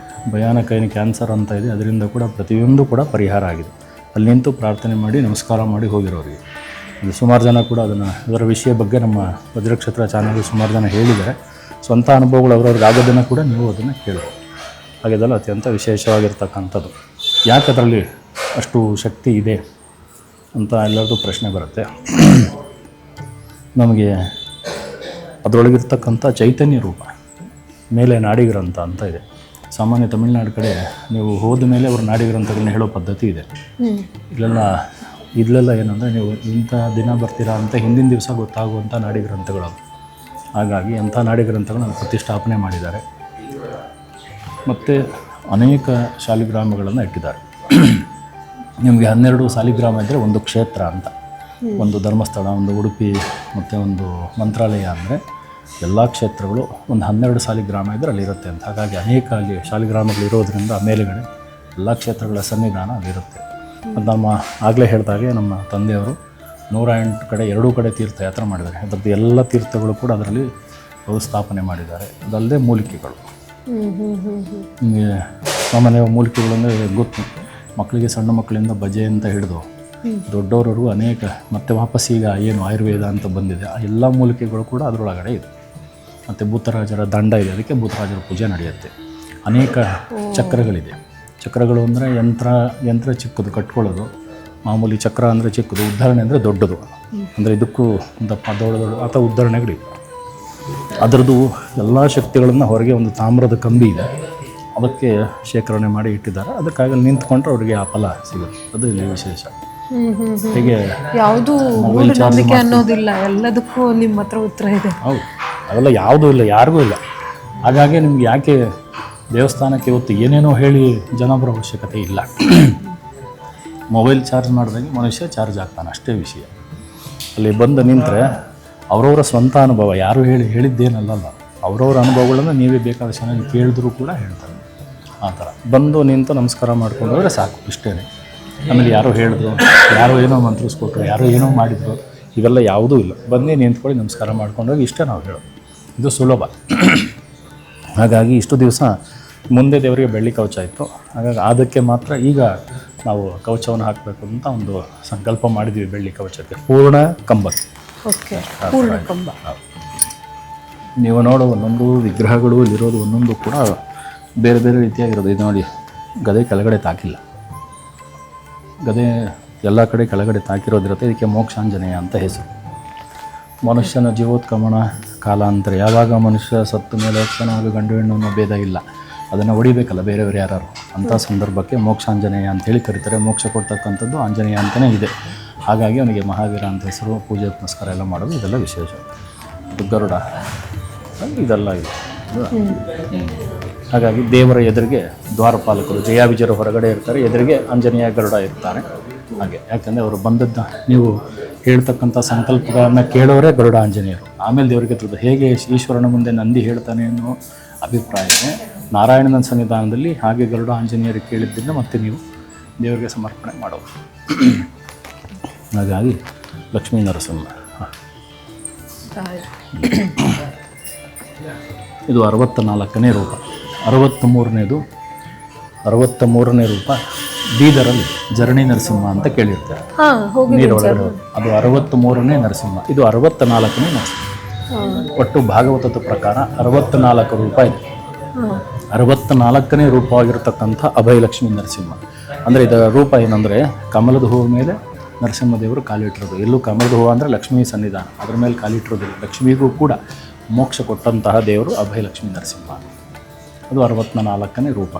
ಭಯಾನಕ ಏನು ಕ್ಯಾನ್ಸರ್ ಅಂತ ಇದೆ, ಅದರಿಂದ ಕೂಡ ಪ್ರತಿಯೊಂದು ಕೂಡ ಪರಿಹಾರ ಆಗಿದೆ. ಅಲ್ಲಿ ನಿಂತು ಪ್ರಾರ್ಥನೆ ಮಾಡಿ ನಮಸ್ಕಾರ ಮಾಡಿ ಹೋಗಿರೋರಿಗೆ. ಇದು ಸುಮಾರು ಜನ ಕೂಡ ಅದರ ವಿಷಯ ಬಗ್ಗೆ ನಮ್ಮ ವಜ್ರಕ್ಷೇತ್ರ ಚಾನಲ್ ಸುಮಾರು ಜನ ಹೇಳಿದ್ದಾರೆ. ಸ್ವಂತ ಅನುಭವಗಳು ಅವ್ರವ್ರಿಗೆ ಆಗೋದನ್ನು ಕೂಡ ನೀವು ಅದನ್ನು ಕೇಳ್ಬೋದು. ಹಾಗೆದೆಲ್ಲ ಅತ್ಯಂತ ವಿಶೇಷವಾಗಿರ್ತಕ್ಕಂಥದ್ದು. ಯಾಕೆ ಅದರಲ್ಲಿ ಅಷ್ಟು ಶಕ್ತಿ ಇದೆ ಅಂತ ಎಲ್ಲರದ್ದು ಪ್ರಶ್ನೆ ಬರುತ್ತೆ. ನಮಗೆ ಅದರೊಳಗಿರ್ತಕ್ಕಂಥ ಚೈತನ್ಯ ರೂಪ ಮೇಲೆ ನಾಡಿಗ್ರಂಥ ಅಂತ ಇದೆ. ಸಾಮಾನ್ಯ ತಮಿಳುನಾಡು ಕಡೆ ನೀವು ಹೋದ ಮೇಲೆ ಅವರು ನಾಡಿಗ್ರಂಥಗಳನ್ನ ಹೇಳೋ ಪದ್ಧತಿ ಇದೆ. ಇಲ್ಲೆಲ್ಲ ಏನಂದರೆ ನೀವು ಇಂಥ ದಿನ ಬರ್ತೀರಾ ಅಂತ ಹಿಂದಿನ ದಿವಸ ಗೊತ್ತಾಗುವಂಥ ನಾಡಿಗ್ರಂಥಗಳು. ಹಾಗಾಗಿ ಅಂಥ ನಾಡಿಗ್ರಂಥಗಳನ್ನು ಪ್ರತಿಷ್ಠಾಪನೆ ಮಾಡಿದ್ದಾರೆ. ಮತ್ತು ಅನೇಕ ಶಾಲಿಗ್ರಾಮಗಳನ್ನು ಇಟ್ಟಿದ್ದಾರೆ. ನಿಮಗೆ 12 ಶಾಲಿಗ್ರಾಮ ಇದ್ದರೆ ಒಂದು ಕ್ಷೇತ್ರ ಅಂತ, ಒಂದು ಧರ್ಮಸ್ಥಳ, ಒಂದು ಉಡುಪಿ ಮತ್ತು ಒಂದು ಮಂತ್ರಾಲಯ. ಅಂದರೆ ಎಲ್ಲ ಕ್ಷೇತ್ರಗಳು ಒಂದು 12 ಶಾಲಿಗ್ರಾಮ ಇದ್ದರೆ ಅಲ್ಲಿರುತ್ತೆ ಅಂತ. ಹಾಗಾಗಿ ಅನೇಕ ಅಲ್ಲಿ ಶಾಲಿಗ್ರಾಮಗಳಿರೋದ್ರಿಂದ ಮೇಲುಗಡೆ ಎಲ್ಲ ಕ್ಷೇತ್ರಗಳ ಸನ್ನಿಧಾನ ಅಲ್ಲಿರುತ್ತೆ. ಮತ್ತು ನಮ್ಮ ಆಗಲೇ ಹೇಳಿದಾಗೆ ನಮ್ಮ ತಂದೆಯವರು 108 ಕಡೆ 2 ಕಡೆ ತೀರ್ಥಯಾತ್ರೆ ಮಾಡಿದ್ದಾರೆ. ಅದರದ್ದು ಎಲ್ಲ ತೀರ್ಥಗಳು ಕೂಡ ಅದರಲ್ಲಿ ಅವರು ಸ್ಥಾಪನೆ ಮಾಡಿದ್ದಾರೆ. ಅದಲ್ಲದೆ ಮೂಲಿಕೆಗಳು. ನಿಮಗೆ ಸಾಮಾನ್ಯ ಮೂಲಿಕೆಗಳು ಅಂದರೆ ಗೊತ್ತು. ಮಕ್ಕಳಿಗೆ ಸಣ್ಣ ಮಕ್ಕಳಿಂದ ಬಜೆ ಅಂತ ಹಿಡಿದು ದೊಡ್ಡವರವರೆಗೂ ಅನೇಕ ಮತ್ತೆ ವಾಪಸ್ ಈಗ ಏನು ಆಯುರ್ವೇದ ಅಂತ ಬಂದಿದೆ ಆ ಎಲ್ಲ ಮೂಲಿಕೆಗಳು ಕೂಡ ಅದರೊಳಗಡೆ ಇದೆ. ಮತ್ತು ಭೂತರಾಜರ ದಂಡ ಇದೆ, ಅದಕ್ಕೆ ಭೂತರಾಜರ ಪೂಜೆ ನಡೆಯುತ್ತೆ. ಅನೇಕ ಚಕ್ರಗಳಿದೆ. ಚಕ್ರಗಳು ಅಂದರೆ ಯಂತ್ರ ಚಿಕ್ಕದು ಕಟ್ಕೊಳ್ಳೋದು, ಮಾಮೂಲಿ ಚಕ್ರ ಅಂದರೆ ಚಿಕ್ಕದು, ಉದ್ಧರಣೆ ಅಂದರೆ ದೊಡ್ಡದು. ಅಂದರೆ ಇದಕ್ಕೂ ದಪ್ಪ ದೊಡ್ಡ ಅಥವಾ ಉದ್ಧರಣೆಗಳಿವೆ. ಅದರದ್ದು ಎಲ್ಲ ಶಕ್ತಿಗಳನ್ನು ಹೊರಗೆ ಒಂದು ತಾಮ್ರದ ಕಂಬಿ ಇದೆ, ಅದಕ್ಕೆ ಶೇಖರಣೆ ಮಾಡಿ ಇಟ್ಟಿದ್ದಾರೆ. ಅದಕ್ಕಾಗಿ ಅಲ್ಲಿ ನಿಂತ್ಕೊಂಡ್ರೆ ಅವರಿಗೆ ಆ ಫಲ ಸಿಗುತ್ತೆ. ಅದು ಇಲ್ಲಿ ವಿಶೇಷ. ಹೀಗೆ ಯಾವುದು ಮೂಢನಂಬಿಕೆ ಅನ್ನೋದಿಲ್ಲ, ಎಲ್ಲದಕ್ಕೂ ನಿಮ್ಮ ಹತ್ರ ಉತ್ತರ ಇದೆ. ಹೌದು, ಅವೆಲ್ಲ ಯಾವುದೂ ಇಲ್ಲ, ಯಾರಿಗೂ ಇಲ್ಲ. ಹಾಗಾಗಿ ನಿಮ್ಗೆ ಯಾಕೆ ದೇವಸ್ಥಾನಕ್ಕೆ ಇವತ್ತು ಏನೇನೋ ಹೇಳಿ ಜನ ಬರೋ ಅವಶ್ಯಕತೆ ಇಲ್ಲ. ಮೊಬೈಲ್ ಚಾರ್ಜ್ ಮಾಡಿದಂಗೆ ಮನುಷ್ಯ ಚಾರ್ಜ್ ಆಗ್ತಾನೆ, ಅಷ್ಟೇ ವಿಷಯ. ಅಲ್ಲಿ ಬಂದು ನಿಂತರೆ ಅವರವರ ಸ್ವಂತ ಅನುಭವ, ಯಾರು ಹೇಳಿದ್ದೇನಲ್ಲ, ಅವರವರ ಅನುಭವಗಳನ್ನು ನೀವೇ ಬೇಕಾದ ಚೆನ್ನಾಗಿ ಕೇಳಿದ್ರು ಕೂಡ ಹೇಳ್ತಾರೆ. ಆ ಥರ ಬಂದು ನಿಂತು ನಮಸ್ಕಾರ ಮಾಡ್ಕೊಂಡು ಹೋದರೆ ಸಾಕು, ಇಷ್ಟೇ. ಆಮೇಲೆ ಯಾರೋ ಹೇಳಿದ್ರು, ಯಾರೋ ಏನೋ ಮಂತ್ರಿಸ್ಕೊಟ್ರು, ಯಾರೋ ಏನೋ ಮಾಡಿದ್ರು, ಇವೆಲ್ಲ ಯಾವುದೂ ಇಲ್ಲ. ಬಂದು ನಿಂತ್ಕೊಳ್ಳಿ ನಮಸ್ಕಾರ ಮಾಡ್ಕೊಂಡೋಗಿ, ಇಷ್ಟೇ ನಾವು ಹೇಳೋದು. ಇದು ಸುಲಭ. ಹಾಗಾಗಿ ಇಷ್ಟು ದಿವಸ ಮುಂದೆ ದೇವರಿಗೆ ಬೆಳ್ಳಿ ಕವಚ ಇತ್ತು. ಹಾಗಾಗಿ ಅದಕ್ಕೆ ಮಾತ್ರ ಈಗ ನಾವು ಕವಚವನ್ನು ಹಾಕಬೇಕು ಅಂತ ಒಂದು ಸಂಕಲ್ಪ ಮಾಡಿದ್ವಿ. ಬೆಳ್ಳಿ ಕವಚಕ್ಕೆ ಪೂರ್ಣ ಕಂಬಕ್ಕೆ. ಓಕೆ, ಪೂರ್ಣ ಕಂಬ. ನೀವು ನೋಡೋ ಒಂದೊಂದು ವಿಗ್ರಹಗಳು ಇಲ್ಲಿರೋದು ಒಂದೊಂದು ಕೂಡ ಬೇರೆ ಬೇರೆ ರೀತಿಯಾಗಿರೋದು. ಇದು ನೋಡಿ, ಗದೆ ಕೆಳಗಡೆ ತಾಕಿಲ್ಲ. ಗದೆ ಎಲ್ಲ ಕಡೆ ಕೆಳಗಡೆ ತಾಕಿರೋದಿರುತ್ತೆ. ಇದಕ್ಕೆ ಮೋಕ್ಷಾಂಜನೇಯ ಅಂತ ಹೆಸರು. ಮನುಷ್ಯನ ಜೀವೋತ್ಕ್ರಮಣ ಕಾಲಾಂತರ, ಯಾವಾಗ ಮನುಷ್ಯ ಸತ್ತು ಮೇಲೆ ಹೋಗ್ತಾನಾಗ ಗಂಡು ಹೆಣ್ಣು ಅನ್ನೋ ಭೇದ ಇಲ್ಲ. ಅದನ್ನು ಹೊಡಿಬೇಕಲ್ಲ ಬೇರೆಯವರು ಯಾರು, ಅಂಥ ಸಂದರ್ಭಕ್ಕೆ ಮೋಕ್ಷಾಂಜನೇಯ ಅಂತೇಳಿ ಕರೀತಾರೆ. ಮೋಕ್ಷ ಕೊಡ್ತಕ್ಕಂಥದ್ದು ಆಂಜನೇಯ ಅಂತಲೇ ಇದೆ. ಹಾಗಾಗಿ ಅವನಿಗೆ ಮಹಾವೀರ ಅಂತ ಹೆಸರು. ಪೂಜೆ ಪುನಸ್ಕಾರ ಎಲ್ಲ ಮಾಡೋದು ಇದೆಲ್ಲ ವಿಶೇಷ. ಇದು ಗರುಡ, ಇದೆಲ್ಲ ಇದೆ. ಹಾಗಾಗಿ ದೇವರ ಎದುರಿಗೆ ದ್ವಾರಪಾಲಕರು ಜಯಾವಿಜಯರು ಹೊರಗಡೆ ಇರ್ತಾರೆ, ಎದುರಿಗೆ ಆಂಜನೇಯ ಗರುಡ ಇರ್ತಾರೆ. ಹಾಗೆ ಯಾಕಂದರೆ ಅವರು ಬಂದದ್ದು ನೀವು ಹೇಳ್ತಕ್ಕಂಥ ಸಂಕಲ್ಪಗಳನ್ನು ಕೇಳೋರೇ ಗರುಡ ಆಂಜನೇಯರು. ಆಮೇಲೆ ದೇವರಿಗೆ ತಿಳಿದು ಹೇಗೆ ಈಶ್ವರನ ಮುಂದೆ ನಂದಿ ಹೇಳ್ತಾನೆ ಅನ್ನೋ ಅಭಿಪ್ರಾಯವೇ ನಾರಾಯಣನ ಸನ್ನಿಧಾನದಲ್ಲಿ ಹಾಗೆ ಗರುಡ ಆಂಜನೇಯರಿಗೆ ಕೇಳಿದ್ದರಿಂದ ಮತ್ತೆ ನೀವು ದೇವರಿಗೆ ಸಮರ್ಪಣೆ ಮಾಡೋದು. ಹಾಗಾಗಿ ಲಕ್ಷ್ಮೀ ನರಸಿಂಹ ಇದು 64ನೇ ರೂಪ. 63ನೇ ರೂಪ ಬೀದರಲ್ಲಿ ಜರಣಿ ನರಸಿಂಹ ಅಂತ ಕೇಳಿರ್ತಾರೆ. ನೀರೊಳಗಡೆ ಅದು 63ನೇ ನರಸಿಂಹ. ಇದು 64ನೇ ನರಸಿಂಹ. ಒಟ್ಟು ಭಾಗವತದ ಪ್ರಕಾರ 64 ರೂಪ ಇದೆ. 64ನೇ ರೂಪವಾಗಿರತಕ್ಕಂಥ ಅಭಯಲಕ್ಷ್ಮೀ ನರಸಿಂಹ. ಅಂದರೆ ಇದರ ರೂಪ ಏನಂದರೆ ಕಮಲದ ಹೂವು ಮೇಲೆ ನರಸಿಂಹದೇವರು ಕಾಲಿಟ್ಟಿರೋದು. ಎಲ್ಲೂ ಕಮಲದ ಹೂವು ಅಂದರೆ ಲಕ್ಷ್ಮೀ ಸನ್ನಿಧಾನ, ಅದರ ಮೇಲೆ ಕಾಲಿಟ್ಟಿರೋದಿಲ್ಲ. ಲಕ್ಷ್ಮಿಗೂ ಕೂಡ ಮೋಕ್ಷ ಕೊಟ್ಟಂತಹ ದೇವರು ಅಭಯಲಕ್ಷ್ಮೀ ನರಸಿಂಹ. ಅದು 64ನೇ ರೂಪ.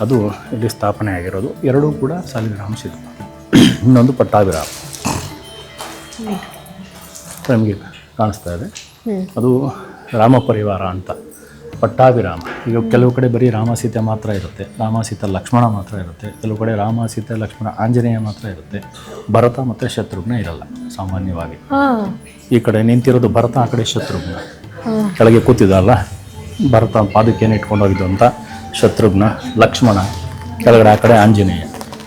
ಅದು ಇಲ್ಲಿ ಸ್ಥಾಪನೆ ಆಗಿರೋದು. ಎರಡೂ ಕೂಡ ಸಾಲಿಗ್ರಾಮ ಶಿಲ್ಪ. ಇನ್ನೊಂದು ಪಟ್ಟಾಭಿರಾಮ ನಮಗೆ ಕಾಣಿಸ್ತಾ ಇದೆ. ಅದು ರಾಮ ಪರಿವಾರ ಅಂತ. ಪಟ್ಟಾಭಿರಾಮ ಈಗ ಕೆಲವು ಕಡೆ ಬರೀ ರಾಮ ಸೀತೆ ಮಾತ್ರ ಇರುತ್ತೆ, ರಾಮ ಸೀತೆ ಲಕ್ಷ್ಮಣ ಮಾತ್ರ ಇರುತ್ತೆ. ಕೆಲವು ಕಡೆ ರಾಮ ಸೀತೆ ಲಕ್ಷ್ಮಣ ಆಂಜನೇಯ ಮಾತ್ರ ಇರುತ್ತೆ. ಭರತ ಮತ್ತು ಶತ್ರುಘ್ನ ಇರಲ್ಲ ಸಾಮಾನ್ಯವಾಗಿ. ಈ ಕಡೆ ನಿಂತಿರೋದು ಭರತ, ಆ ಕಡೆ ಶತ್ರುಘ್ನ. ಕೆಳಗೆ ಕೂತಿದ್ದಲ್ಲ ಭರತ ಪಾದಕೆಯನ್ನು ಇಟ್ಕೊಂಡು ಹೋಗಿದ್ದು ಅಂತ ಶತ್ರುಘ್ನ, ಲಕ್ಷ್ಮಣ ಕೆಳಗಡೆ, ಆ ಕಡೆ ಆಂಜನೇಯ.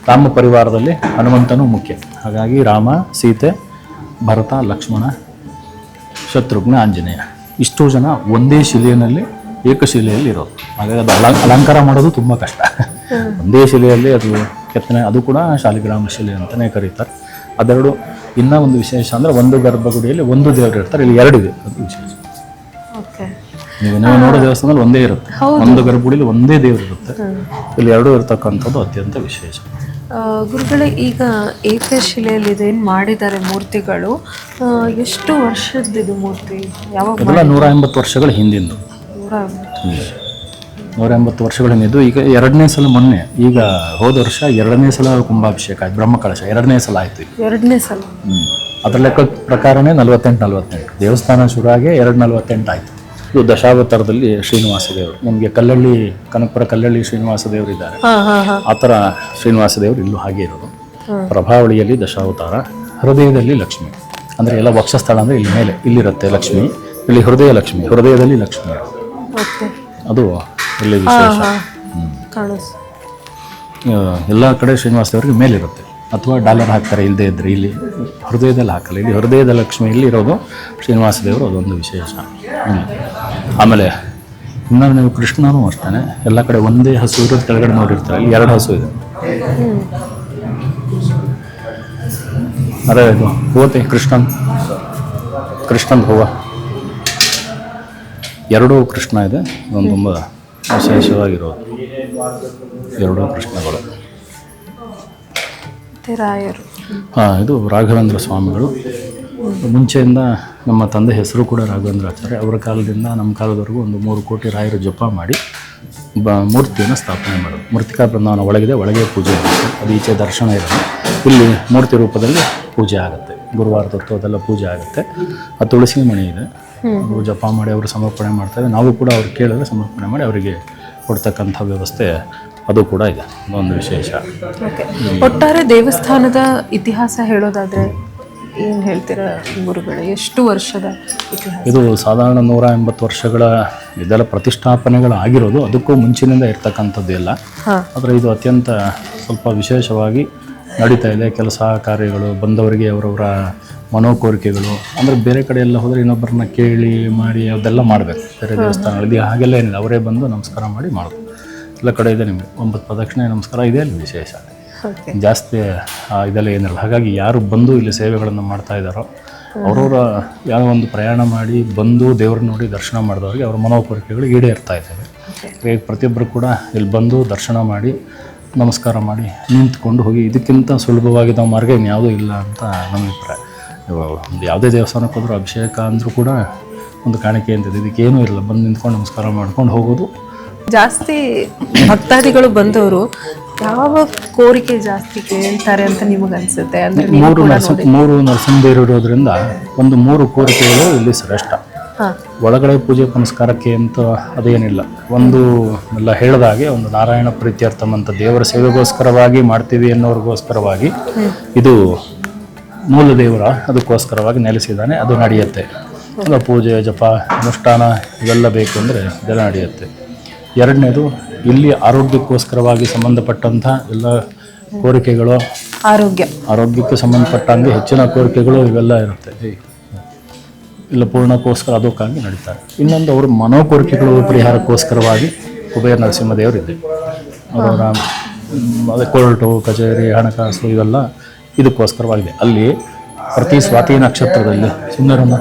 ರಾಮ ಪರಿವಾರದಲ್ಲಿ ಹನುಮಂತನೂ ಮುಖ್ಯ. ಹಾಗಾಗಿ ರಾಮ, ಸೀತೆ, ಭರತ, ಲಕ್ಷ್ಮಣ, ಶತ್ರುಘ್ನ, ಆಂಜನೇಯ ಇಷ್ಟು ಜನ ಒಂದೇ ಶಿಲೆಯಲ್ಲಿ ಏಕಶಿಲೆಯಲ್ಲಿ ಇರೋದು. ಹಾಗಾಗಿ ಅದು ಅಲಂಕಾರ ಮಾಡೋದು ತುಂಬ ಕಷ್ಟ. ಒಂದೇ ಶಿಲೆಯಲ್ಲಿ ಅದು ಕೆತ್ತನೆ, ಅದು ಕೂಡ ಶಾಲಿಗ್ರಾಮ ಶಿಲೆ ಅಂತಲೇ ಕರೀತಾರೆ. ಅದೆರಡು. ಇನ್ನೂ ಒಂದು ವಿಶೇಷ ಅಂದರೆ ಒಂದು ಗರ್ಭಗುಡಿಯಲ್ಲಿ ಒಂದು ದೇವರು ಇರ್ತಾರೆ, ಇಲ್ಲಿ ಎರಡು ಇದೆ, ಅದು ವಿಶೇಷ. ನೀವು ನೋಡೋ ದೇವಸ್ಥಾನದಲ್ಲಿ ಒಂದೇ ಇರುತ್ತೆ, ಒಂದು ಗರ್ಭಗುಡಿಯಲ್ಲಿ ಒಂದೇ ದೇವರು ಇರುತ್ತೆ, ಇಲ್ಲಿ ಎರಡೂ ಇರ್ತಕ್ಕಂಥದ್ದು ಅತ್ಯಂತ ವಿಶೇಷ. ಗುರುಗಳೇ, ಈಗ ಏಕಶಿಲೆಯಲ್ಲಿ ಇದೇನು ಮಾಡಿದ್ದಾರೆ ಮೂರ್ತಿಗಳು, ಎಷ್ಟು ವರ್ಷದ್ದು ಮೂರ್ತಿ? ಯಾವಾಗ? 180 ವರ್ಷಗಳ ಹಿಂದಿಂದು. 180 ವರ್ಷಗಳ ಹಿಂದಿದ್ದು. ಈಗ ಎರಡನೇ ಸಲ ಮೊನ್ನೆ, ಈಗ ಹೋದ ವರ್ಷ ಎರಡನೇ ಸಲ ಕುಂಭಾಭಿಷೇಕ ಆಯ್ತು, ಬ್ರಹ್ಮಕಲಶ ಎರಡನೇ ಸಲ ಆಯಿತು. ಎರಡನೇ ಸಲ ಅದರ ಲೆಕ್ಕ ಪ್ರಕಾರನೇ 48 ದೇವಸ್ಥಾನ ಶುರು ಆಗಿ 248 ಆಯಿತು. ಇದು ದಶಾವತಾರದಲ್ಲಿ ಶ್ರೀನಿವಾಸ ದೇವರು. ನಮಗೆ ಕಲ್ಲಳ್ಳಿ, ಕನಕಪುರ ಕಲ್ಲಳ್ಳಿ ಶ್ರೀನಿವಾಸ ದೇವರು ಇದ್ದಾರೆ, ಆ ಥರ ಶ್ರೀನಿವಾಸ ದೇವರು ಇಲ್ಲೂ ಹಾಗೆ ಇರೋದು. ಪ್ರಭಾವಳಿಯಲ್ಲಿ ದಶಾವತಾರ, ಹೃದಯದಲ್ಲಿ ಲಕ್ಷ್ಮಿ. ಅಂದರೆ ಎಲ್ಲ ವಕ್ಷಸ್ಥಳ ಅಂದರೆ ಇಲ್ಲಿ ಮೇಲೆ ಇಲ್ಲಿರುತ್ತೆ ಲಕ್ಷ್ಮಿ, ಇಲ್ಲಿ ಹೃದಯ ಲಕ್ಷ್ಮಿ, ಹೃದಯದಲ್ಲಿ ಲಕ್ಷ್ಮಿ. ಅದು ಇಲ್ಲಿ ವಿಶೇಷ. ಎಲ್ಲ ಕಡೆ ಶ್ರೀನಿವಾಸ ದೇವರಿಗೆ ಮೇಲಿರುತ್ತೆ, ಅಥವಾ ಡಾಲರ್ ಹಾಕ್ತಾರೆ, ಇಲ್ಲದೆ ಇದ್ದರೆ ಇಲ್ಲಿ ಹೃದಯದಲ್ಲಿ ಹಾಕಲ್ಲ. ಇಲ್ಲಿ ಹೃದಯದ ಲಕ್ಷ್ಮಿ ಇಲ್ಲಿ ಇರೋದು ಶ್ರೀನಿವಾಸ ದೇವರು, ಅದೊಂದು ವಿಶೇಷ. ಆಮೇಲೆ ಇನ್ನು ನೀವು ಕೃಷ್ಣನೂ ಅಷ್ಟೇ, ಎಲ್ಲ ಕಡೆ ಒಂದೇ ಹಸು ಇರೋದು ಕೆಳಗಡೆ ನೋಡಿರ್ತಾರೆ, ಇಲ್ಲಿ ಎರಡು ಹಸು ಇದೆ. ಅದೇ ಇದು ಹೂವತಿ ಕೃಷ್ಣನ್ ಹೂವು ಎರಡೂ ಕೃಷ್ಣ ಇದೆ. ಒಂದು ತುಂಬ ವಿಶೇಷವಾಗಿರೋದು ಎರಡೂ ಕೃಷ್ಣಗಳು. ರಾಯರು ಇದು ರಾಘವೇಂದ್ರ ಸ್ವಾಮಿಗಳು. ಮುಂಚೆಯಿಂದ ನಮ್ಮ ತಂದೆ ಹೆಸರು ಕೂಡ ರಾಘವೇಂದ್ರಾಚಾರ್ಯ. ಅವರ ಕಾಲದಿಂದ ನಮ್ಮ ಕಾಲದವರೆಗೂ ಒಂದು 3 ಕೋಟಿ ರಾಯರು ಜಪ ಮಾಡಿ ಮೂರ್ತಿಯನ್ನು ಸ್ಥಾಪನೆ ಮಾಡೋದು. ಮೂರ್ತಿಕಾ ಬೃಂದಾವನ ಒಳಗೆ ಪೂಜೆ ಆಗುತ್ತೆ. ಅದು ಈಚೆ ದರ್ಶನ ಇರೋದು. ಇಲ್ಲಿ ಮೂರ್ತಿ ರೂಪದಲ್ಲಿ ಪೂಜೆ ಆಗುತ್ತೆ. ಗುರುವಾರದ ಹೊತ್ತು ಅದೆಲ್ಲ ಪೂಜೆ ಆಗುತ್ತೆ. ಆ ತುಳಸಿ ಮಣಿ ಇದೆ, ಅವರು ಜಪ ಮಾಡಿ ಅವರು ಸಮರ್ಪಣೆ ಮಾಡ್ತಾರೆ. ನಾವು ಕೂಡ ಅವ್ರು ಕೇಳಿದ್ರೆ ಸಮರ್ಪಣೆ ಮಾಡಿ ಅವರಿಗೆ ಕೊಡ್ತಕ್ಕಂಥ ವ್ಯವಸ್ಥೆ ಅದು ಕೂಡ ಇದೆ. ಒಂದು ವಿಶೇಷ. ಒಟ್ಟಾರೆ ದೇವಸ್ಥಾನದ ಇತಿಹಾಸ ಹೇಳೋದಾದ್ರೆ ಏನು ಹೇಳ್ತೀರಾ ಗುರುಗಳೇ? ಎಷ್ಟು ವರ್ಷದ ಇತಿಹಾಸ ಇದು? ಸಾಧಾರಣ 180 ವರ್ಷಗಳ ಇದೆಲ್ಲ ಪ್ರತಿಷ್ಠಾಪನೆಗಳಾಗಿರೋದು. ಅದಕ್ಕೂ ಮುಂಚಿನಿಂದ ಇರ್ತಕ್ಕಂಥದ್ದು ಎಲ್ಲ. ಆದರೆ ಇದು ಅತ್ಯಂತ ಸ್ವಲ್ಪ ವಿಶೇಷವಾಗಿ ನಡೀತಾ ಇದೆ. ಕೆಲಸ ಕಾರ್ಯಗಳು ಬಂದವರಿಗೆ ಅವರವರ ಮನೋಕೋರಿಕೆಗಳು, ಅಂದರೆ ಬೇರೆ ಕಡೆ ಎಲ್ಲ ಹೋದರೆ ಇನ್ನೊಬ್ಬರನ್ನ ಕೇಳಿ ಮಾಡಿ ಅದೆಲ್ಲ ಮಾಡಬೇಕು. ಬೇರೆ ದೇವಸ್ಥಾನಗಳಲ್ಲಿ ಹಾಗೆಲ್ಲ ಏನಿಲ್ಲ, ಅವರೇ ಬಂದು ನಮಸ್ಕಾರ ಮಾಡಿ ಮಾಡೋದು. ಎಲ್ಲ ಕಡೆ ಇದೆ ನಿಮಗೆ 9 ಪ್ರದಕ್ಷಿಣೆ ನಮಸ್ಕಾರ ಇದೆ ಅಲ್ಲಿ ವಿಶೇಷ. ಜಾಸ್ತಿ ಇದೆಲ್ಲ ಏನಿಲ್ಲ. ಹಾಗಾಗಿ ಯಾರು ಬಂದು ಇಲ್ಲಿ ಸೇವೆಗಳನ್ನು ಮಾಡ್ತಾ ಇದ್ದಾರೋ ಅವರವರ ಯಾವ ಒಂದು ಪ್ರಯಾಣ ಮಾಡಿ ಬಂದು ದೇವ್ರನ್ನ ನೋಡಿ ದರ್ಶನ ಮಾಡಿದವರಿಗೆ ಅವರ ಮನೋಕೋರಿಕೆಗಳು ಈಡೇರ್ತಾ ಇದ್ದಾವೆ. ಈಗ ಪ್ರತಿಯೊಬ್ಬರು ಕೂಡ ಇಲ್ಲಿ ಬಂದು ದರ್ಶನ ಮಾಡಿ ನಮಸ್ಕಾರ ಮಾಡಿ ನಿಂತ್ಕೊಂಡು ಹೋಗಿ. ಇದಕ್ಕಿಂತ ಸುಲಭವಾಗಿದ್ದ ಮಾರ್ಗ ಇನ್ಯಾವುದೂ ಇಲ್ಲ ಅಂತ ನಮ್ಮ ಅಭಿಪ್ರಾಯ. ಯಾವುದೇ ದೇವಸ್ಥಾನಕ್ಕೆ ಹೋದರೂ ಅಭಿಷೇಕ ಅಂದರೂ ಕೂಡ ಒಂದು ಕಾಣಿಕೆ ಅಂತಿದೆ. ಇದಕ್ಕೇನೂ ಇರಲ್ಲ, ಬಂದು ನಿಂತ್ಕೊಂಡು ನಮಸ್ಕಾರ ಮಾಡ್ಕೊಂಡು ಹೋಗೋದು. ಜಾಸ್ತಿ ಭಕ್ತಾದಿಗಳು ಬಂದವರು ಯಾವ ಕೋರಿಕೆ ಜಾಸ್ತಿ ಕೇಳ್ತಾರೆ ಅಂತ ನಿಮಗೆ ಅನ್ಸುತ್ತೆ? ಅಂದ್ರೆ ಮೂರು ನರಸಿಂಹದೇವರು ಇರೋದ್ರಿಂದ ಒಂದು 3 ಕೋರಿಕೆಗಳು ಇಲ್ಲಿ ಶ್ರೇಷ್ಠ. ಒಳಗಡೆ ಪೂಜೆ ಪುನಸ್ಕಾರಕ್ಕೆ ಅಂತ ಅದೇನಿಲ್ಲ. ಒಂದು ಎಲ್ಲ ಹೇಳಿದಾಗೆ ಒಂದು ನಾರಾಯಣ ಪ್ರೀತ್ಯರ್ಥಂ ಅಂತ ದೇವರ ಸೇವೆಗೋಸ್ಕರವಾಗಿ ಮಾಡ್ತೀವಿ ಅನ್ನೋರಿಗೋಸ್ಕರವಾಗಿ ಇದು ಮೂಲ ದೇವರ ಅದಕ್ಕೋಸ್ಕರವಾಗಿ ನೆಲೆಸಿದ್ದಾನೆ. ಅದು ನಡೆಯುತ್ತೆ. ಎಲ್ಲ ಪೂಜೆ ಜಪ ಅನುಷ್ಠಾನ ಇವೆಲ್ಲ ಬೇಕು ಅಂದರೆ ಇದೆಲ್ಲ ನಡೆಯುತ್ತೆ. ಎರಡನೇದು ಇಲ್ಲಿ ಆರೋಗ್ಯಕ್ಕೋಸ್ಕರವಾಗಿ ಸಂಬಂಧಪಟ್ಟಂಥ ಎಲ್ಲ ಕೋರಿಕೆಗಳು, ಆರೋಗ್ಯಕ್ಕೆ ಸಂಬಂಧಪಟ್ಟಂಗೆ ಹೆಚ್ಚಿನ ಕೋರಿಕೆಗಳು ಇವೆಲ್ಲ ಇರುತ್ತೆ. ಇಲ್ಲ ಪೂರ್ಣಕ್ಕೋಸ್ಕರ ಅದಕ್ಕಾಗಿ ನಡೀತಾರೆ. ಇನ್ನೊಂದು ಅವ್ರ ಮನೋಕೋರಿಕೆಗಳು ಪರಿಹಾರಕ್ಕೋಸ್ಕರವಾಗಿ ಕುಬೇರ ನರಸಿಂಹದೇವರಿದೆ. ಅವರ ಅದೇ ಕೋರ್ಟು ಕಚೇರಿ ಹಣಕಾಸು ಇವೆಲ್ಲ ಇದಕ್ಕೋಸ್ಕರವಾಗಿದೆ. ಅಲ್ಲಿ ಪ್ರತಿ ಸ್ವಾತಿ ನಕ್ಷತ್ರದಲ್ಲಿ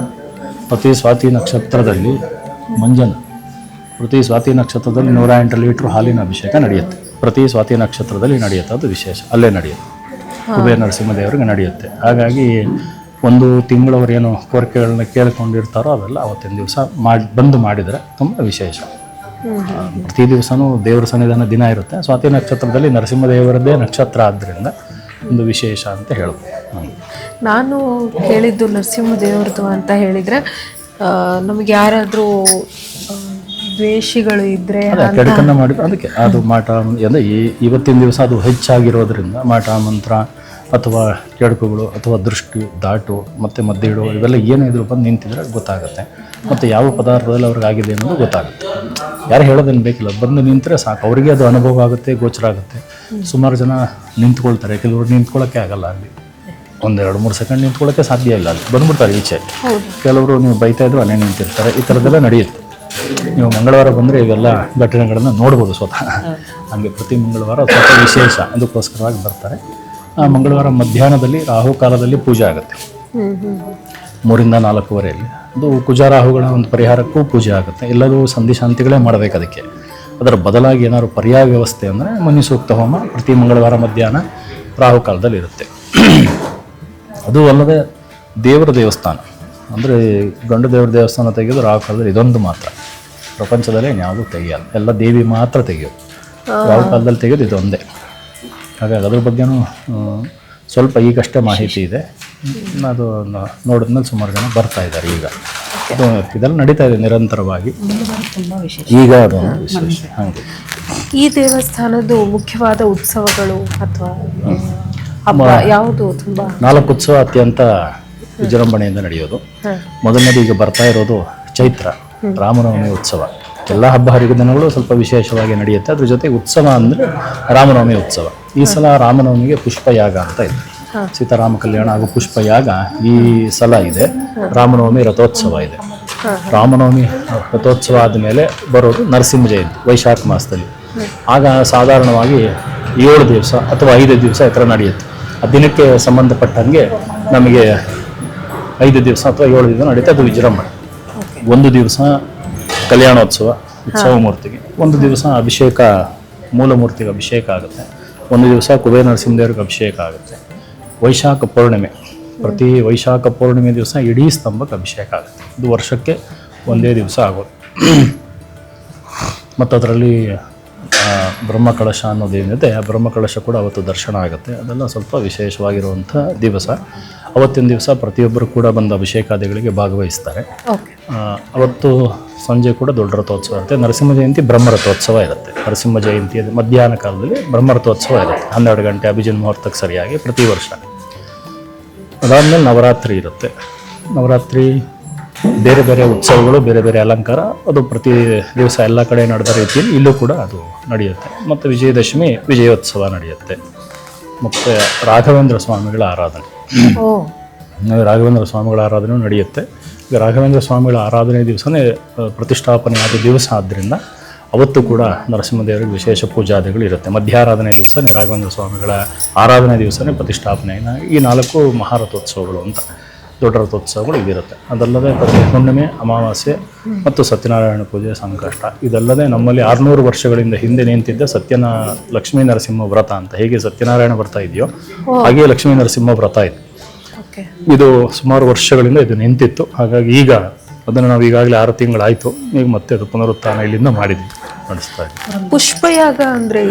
ಪ್ರತಿ ಸ್ವಾತಿ ನಕ್ಷತ್ರದಲ್ಲಿ ಪ್ರತಿ ಸ್ವಾತಿ ನಕ್ಷತ್ರದಲ್ಲಿ 108 ಲೀಟ್ರ್ ಹಾಲಿನ ಅಭಿಷೇಕ ನಡೆಯುತ್ತೆ. ಪ್ರತಿ ಸ್ವಾತಿ ನಕ್ಷತ್ರದಲ್ಲಿ ನಡೆಯುತ್ತೆ. ಅದು ವಿಶೇಷ. ಅಲ್ಲೇ ನಡೆಯುತ್ತೆ. ಕುಬೇರ ನರಸಿಂಹದೇವರಿಗೆ ನಡೆಯುತ್ತೆ. ಹಾಗಾಗಿ ಒಂದು ತಿಂಗಳವರು ಏನು ಕೋರಿಕೆಗಳನ್ನ ಕೇಳ್ಕೊಂಡಿರ್ತಾರೋ ಅವೆಲ್ಲ ಅವತ್ತಿನ ದಿವಸ ಬಂದು ಮಾಡಿದರೆ ತುಂಬ ವಿಶೇಷ. ಪ್ರತಿ ದಿವಸನೂ ದೇವರ ಸನ್ನಿಧಾನ ದಿನ ಇರುತ್ತೆ. ಸ್ವಾತಿ ನಕ್ಷತ್ರದಲ್ಲಿ ನರಸಿಂಹದೇವರದ್ದೇ ನಕ್ಷತ್ರ ಆದ್ದರಿಂದ ಒಂದು ವಿಶೇಷ ಅಂತ ಹೇಳ್ಬೋದು. ನಾನು ಕೇಳಿದ್ದು ನರಸಿಂಹದೇವ್ರದ್ದು ಅಂತ ಹೇಳಿದರೆ, ನಮಗೆ ಯಾರಾದರೂ ದ್ವೇಷಿಗಳು ಇದ್ದರೆ ಕೆಡಕನ್ನು ಮಾಡಿದ್ರು ಅದಕ್ಕೆ ಅದು ಮಾಟ ಅಂದರೆ ಇವತ್ತಿನ ದಿವಸ ಅದು ಹೆಚ್ಚಾಗಿರೋದ್ರಿಂದ ಮಾಟ ಮಂತ್ರ ಅಥವಾ ಕೆಡಕುಗಳು ಅಥವಾ ದೃಷ್ಟಿ ದಾಟು ಮತ್ತು ಮದ್ದಿಡು ಇವೆಲ್ಲ ಏನಿದ್ರು ಬಂದು ನಿಂತಿದ್ರೆ ಗೊತ್ತಾಗುತ್ತೆ. ಮತ್ತು ಯಾವ ಪದಾರ್ಥದಲ್ಲಿ ಅವ್ರಿಗೆ ಆಗಿದೆ ಅನ್ನೋದು ಗೊತ್ತಾಗುತ್ತೆ. ಯಾರು ಹೇಳೋದೇನು ಬೇಕಿಲ್ಲ, ಬಂದು ನಿಂತರೆ ಸಾಕು. ಅವರಿಗೆ ಅದು ಅನುಭವ ಆಗುತ್ತೆ, ಗೋಚರ ಆಗುತ್ತೆ. ಸುಮಾರು ಜನ ನಿಂತ್ಕೊಳ್ತಾರೆ. ಕೆಲವರು ನಿಂತ್ಕೊಳ್ಳೋಕ್ಕೆ ಆಗಲ್ಲ. ಅಲ್ಲಿ 1-2-3 ಸೆಕೆಂಡ್ ನಿಂತ್ಕೊಳ್ಳೋಕ್ಕೆ ಸಾಧ್ಯ ಇಲ್ಲ. ಅಲ್ಲಿ ಬಂದ್ಬಿಡ್ತಾರೆ ಈಚೆ. ಕೆಲವರು ನೀವು ಬೈತಾ ಇದ್ರು ಅಲ್ಲೇ ನಿಂತಿರ್ತಾರೆ. ಈ ಥರದ್ದೆಲ್ಲ ನಡೆಯುತ್ತೆ. ನೀವು ಮಂಗಳವಾರ ಬಂದರೆ ಇವೆಲ್ಲ ಘಟನೆಗಳನ್ನು ನೋಡ್ಬೋದು ಸ್ವತಃ. ಹಾಗೆ ಪ್ರತಿ ಮಂಗಳವಾರ ಸ್ವಲ್ಪ ವಿಶೇಷ ಅದಕ್ಕೋಸ್ಕರವಾಗಿ ಬರ್ತಾರೆ. ಮಂಗಳವಾರ ಮಧ್ಯಾಹ್ನದಲ್ಲಿ ರಾಹುಕಾಲದಲ್ಲಿ ಪೂಜೆ ಆಗುತ್ತೆ. 3-4 ಅದು ಕುಜಾರಾಹುಗಳ ಒಂದು ಪರಿಹಾರಕ್ಕೂ ಪೂಜೆ ಆಗುತ್ತೆ. ಎಲ್ಲರೂ ಸಂಧಿ ಶಾಂತಿಗಳೇ ಮಾಡಬೇಕು. ಅದಕ್ಕೆ ಅದರ ಬದಲಾಗಿ ಏನಾದ್ರು ಪರ್ಯಾಯ ವ್ಯವಸ್ಥೆ ಅಂದರೆ ಮುನಿ ಸೂಕ್ತ ಹೋಮ ಪ್ರತಿ ಮಂಗಳವಾರ ಮಧ್ಯಾಹ್ನ ರಾಹುಕಾಲದಲ್ಲಿ ಇರುತ್ತೆ. ಅದು ಅಲ್ಲದೆ ದೇವರ ದೇವಸ್ಥಾನ ಅಂದರೆ ಗಂಡು ದೇವರ ದೇವಸ್ಥಾನ ತೆಗೆಯೋದು ರಾಹುಕಾಲದಲ್ಲಿ ಇದೊಂದು ಮಾತ್ರ. ಪ್ರಪಂಚದಲ್ಲೇ ಯಾವುದೂ ತೆಗೆಯಲ್ಲ. ಎಲ್ಲ ದೇವಿ ಮಾತ್ರ ತೆಗೆಯೋದು. ರಾಹುಕಾಲದಲ್ಲಿ ತೆಗೆಯೋದು ಇದೊಂದೇ. ಹಾಗಾಗಿ ಅದ್ರ ಬಗ್ಗೆನೂ ಸ್ವಲ್ಪ ಈಗಷ್ಟೇ ಮಾಹಿತಿ ಇದೆ. ಅದು ನೋಡಿದ್ಮೇಲೆ ಸುಮಾರು ಜನ ಬರ್ತಾ ಇದ್ದಾರೆ. ಈಗ ಅದು ಇದೆಲ್ಲ ನಡೀತಾ ಇದೆ ನಿರಂತರವಾಗಿ. ಈಗ ಅದು ವಿಶೇಷ. ಹಾಗೆ ಈ ದೇವಸ್ಥಾನದ ಮುಖ್ಯವಾದ ಉತ್ಸವಗಳು ಅಥವಾ ಹಬ್ಬ ಯಾವುದು? ತುಂಬ 4 ಉತ್ಸವ ಅತ್ಯಂತ ವಿಜೃಂಭಣೆಯಿಂದ ನಡೆಯೋದು. ಮೊದಲನೇದು ಈಗ ಬರ್ತಾ ಇರೋದು ಚೈತ್ರ ರಾಮನವಮಿ ಉತ್ಸವ. ಎಲ್ಲ ಹಬ್ಬ ಹರಿದಿನಗಳು ಸ್ವಲ್ಪ ವಿಶೇಷವಾಗಿ ನಡೆಯುತ್ತೆ. ಅದ್ರ ಜೊತೆಗೆ ಉತ್ಸವ ಅಂದರೆ ರಾಮನವಮಿ ಉತ್ಸವ. ಈ ಸಲ ರಾಮನವಮಿಗೆ ಪುಷ್ಪಯಾಗ ಅಂತ ಇದೆ. ಸೀತಾರಾಮ ಕಲ್ಯಾಣ ಹಾಗೂ ಪುಷ್ಪಯಾಗ ಈ ಸಲ ಇದೆ. ರಾಮನವಮಿ ರಥೋತ್ಸವ ಇದೆ. ರಾಮನವಮಿ ರಥೋತ್ಸವ ಆದಮೇಲೆ ಬರೋದು ನರಸಿಂಹ ಜಯಂತಿ ವೈಶಾಖ ಮಾಸದಲ್ಲಿ. ಆಗ ಸಾಧಾರಣವಾಗಿ 7 ದಿವಸ ಅಥವಾ 5 ದಿವಸ ಈ ಥರ ನಡೆಯುತ್ತೆ. ಆ ದಿನಕ್ಕೆ ಸಂಬಂಧಪಟ್ಟಂಗೆ ನಮಗೆ 5 ದಿವಸ ಅಥವಾ 7 ದಿವಸ ನಡೀತಾ ಅದು ವಿಜೃಂಭಣೆ. ಒಂದು ದಿವಸ ಕಲ್ಯಾಣೋತ್ಸವ ಉತ್ಸವ ಮೂರ್ತಿಗೆ, ಒಂದು ದಿವಸ ಅಭಿಷೇಕ ಮೂಲ ಮೂರ್ತಿಗೆ ಅಭಿಷೇಕ ಆಗುತ್ತೆ, ಒಂದು ದಿವಸ ಕುಬೇರ ನರಸಿಂಹದೇವರಿಗೆ ಅಭಿಷೇಕ ಆಗುತ್ತೆ. ವೈಶಾಖ ಪೌರ್ಣಿಮೆ, ಪ್ರತಿ ವೈಶಾಖ ಪೌರ್ಣಿಮೆ ದಿವಸ ಇಡೀ ಸ್ತಂಭಕ್ಕೆ ಅಭಿಷೇಕ ಆಗುತ್ತೆ. ಇದು ವರ್ಷಕ್ಕೆ ಒಂದೇ ದಿವಸ ಆಗೋದು. ಮತ್ತು ಅದರಲ್ಲಿ ಬ್ರಹ್ಮಕಳಶ ಅನ್ನೋದೇನಿದೆ, ಆ ಬ್ರಹ್ಮಕಳಶ ಕೂಡ ಅವತ್ತು ದರ್ಶನ ಆಗುತ್ತೆ. ಅದೆಲ್ಲ ಸ್ವಲ್ಪ ವಿಶೇಷವಾಗಿರುವಂಥ ದಿವಸ. ಅವತ್ತಿನ ದಿವಸ ಪ್ರತಿಯೊಬ್ಬರು ಕೂಡ ಬಂದು ಅಭಿಷೇಕಾದಿಗಳಿಗೆ ಭಾಗವಹಿಸ್ತಾರೆ. ಅವತ್ತು ಸಂಜೆ ಕೂಡ ದೊಡ್ಡ ರಥೋತ್ಸವ ಇರುತ್ತೆ. ನರಸಿಂಹ ಜಯಂತಿ ಬ್ರಹ್ಮರಥೋತ್ಸವ ಇರುತ್ತೆ. ನರಸಿಂಹ ಜಯಂತಿ ಮಧ್ಯಾಹ್ನ ಕಾಲದಲ್ಲಿ ಬ್ರಹ್ಮರಥೋತ್ಸವ ಇರುತ್ತೆ, 12 ಗಂಟೆ ಅಭಿಜಿನ್ ಮುಹೂರ್ತಕ್ಕೆ ಸರಿಯಾಗಿ ಪ್ರತಿ ವರ್ಷ. ಅದಾದಮೇಲೆ ನವರಾತ್ರಿ ಇರುತ್ತೆ. ನವರಾತ್ರಿ ಬೇರೆ ಬೇರೆ ಉತ್ಸವಗಳು, ಬೇರೆ ಬೇರೆ ಅಲಂಕಾರ, ಅದು ಪ್ರತಿ ದಿವಸ ಎಲ್ಲ ಕಡೆ ನಡೆದ ರೀತಿಯಲ್ಲಿ ಇಲ್ಲೂ ಕೂಡ ಅದು ನಡೆಯುತ್ತೆ. ಮತ್ತು ವಿಜಯದಶಮಿ ವಿಜಯೋತ್ಸವ ನಡೆಯುತ್ತೆ. ಮತ್ತು ರಾಘವೇಂದ್ರ ಸ್ವಾಮಿಗಳ ಆರಾಧನೆ, ರಾಘವೇಂದ್ರ ಸ್ವಾಮಿಗಳ ಆರಾಧನೆ ನಡೆಯುತ್ತೆ. ಈಗ ರಾಘವೇಂದ್ರ ಸ್ವಾಮಿಗಳ ಆರಾಧನೆ ದಿವಸನೇ ಪ್ರತಿಷ್ಠಾಪನೆ ಆದ ದಿವಸ ಆದ್ದರಿಂದ ಅವತ್ತು ಕೂಡ ನರಸಿಂಹದೇವರಿಗೆ ವಿಶೇಷ ಪೂಜಾದಿಗಳು ಇರುತ್ತೆ. ಮಧ್ಯಾರಾಧನೆ ದಿವಸನೇ ರಾಘವೇಂದ್ರ ಸ್ವಾಮಿಗಳ ಆರಾಧನೆ ದಿವಸನೇ ಪ್ರತಿಷ್ಠಾಪನೆ. ಈ 4 ಮಹಾರಥೋತ್ಸವಗಳು ಅಂತ ದೊಡ್ಡ ರಥೋತ್ಸವಗಳು ಇದಿರುತ್ತೆ. ಅದಲ್ಲದೆ ಪ್ರತಿ ಹುಣ್ಣಿಮೆ, ಅಮಾವಾಸ್ಯೆ ಮತ್ತು ಸತ್ಯನಾರಾಯಣ ಪೂಜೆ, ಸಂಕಷ್ಟ, ಇದಲ್ಲದೆ ನಮ್ಮಲ್ಲಿ 600 ವರ್ಷಗಳಿಂದ ಹಿಂದೆ ನಿಂತಿದ್ದ ಲಕ್ಷ್ಮೀ ನರಸಿಂಹ ವ್ರತ ಅಂತ, ಹೇಗೆ ಸತ್ಯನಾರಾಯಣ ವ್ರತ ಇದೆಯೋ ಹಾಗೆಯೇ ಲಕ್ಷ್ಮೀ ನರಸಿಂಹ ವ್ರತ ಇದೆ. ಇದು ಸುಮಾರು ವರ್ಷಗಳಿಂದ ಇದು ನಿಂತಿತ್ತು. ಹಾಗಾಗಿ ಈಗ ಅದನ್ನು ನಾವು ಈಗಾಗಲೇ 6 ತಿಂಗಳಾಯಿತು. ಈಗ ಮತ್ತೆ ಅದು ಪುನರುತ್ಥಾನ ಇಲ್ಲಿಂದ ಮಾಡಿದ್ವಿ, ನಡೆಸ್ತಾ ಇದ್ದೀವಿ. ಪುಷ್ಪಯಾಗ ಅಂದರೆ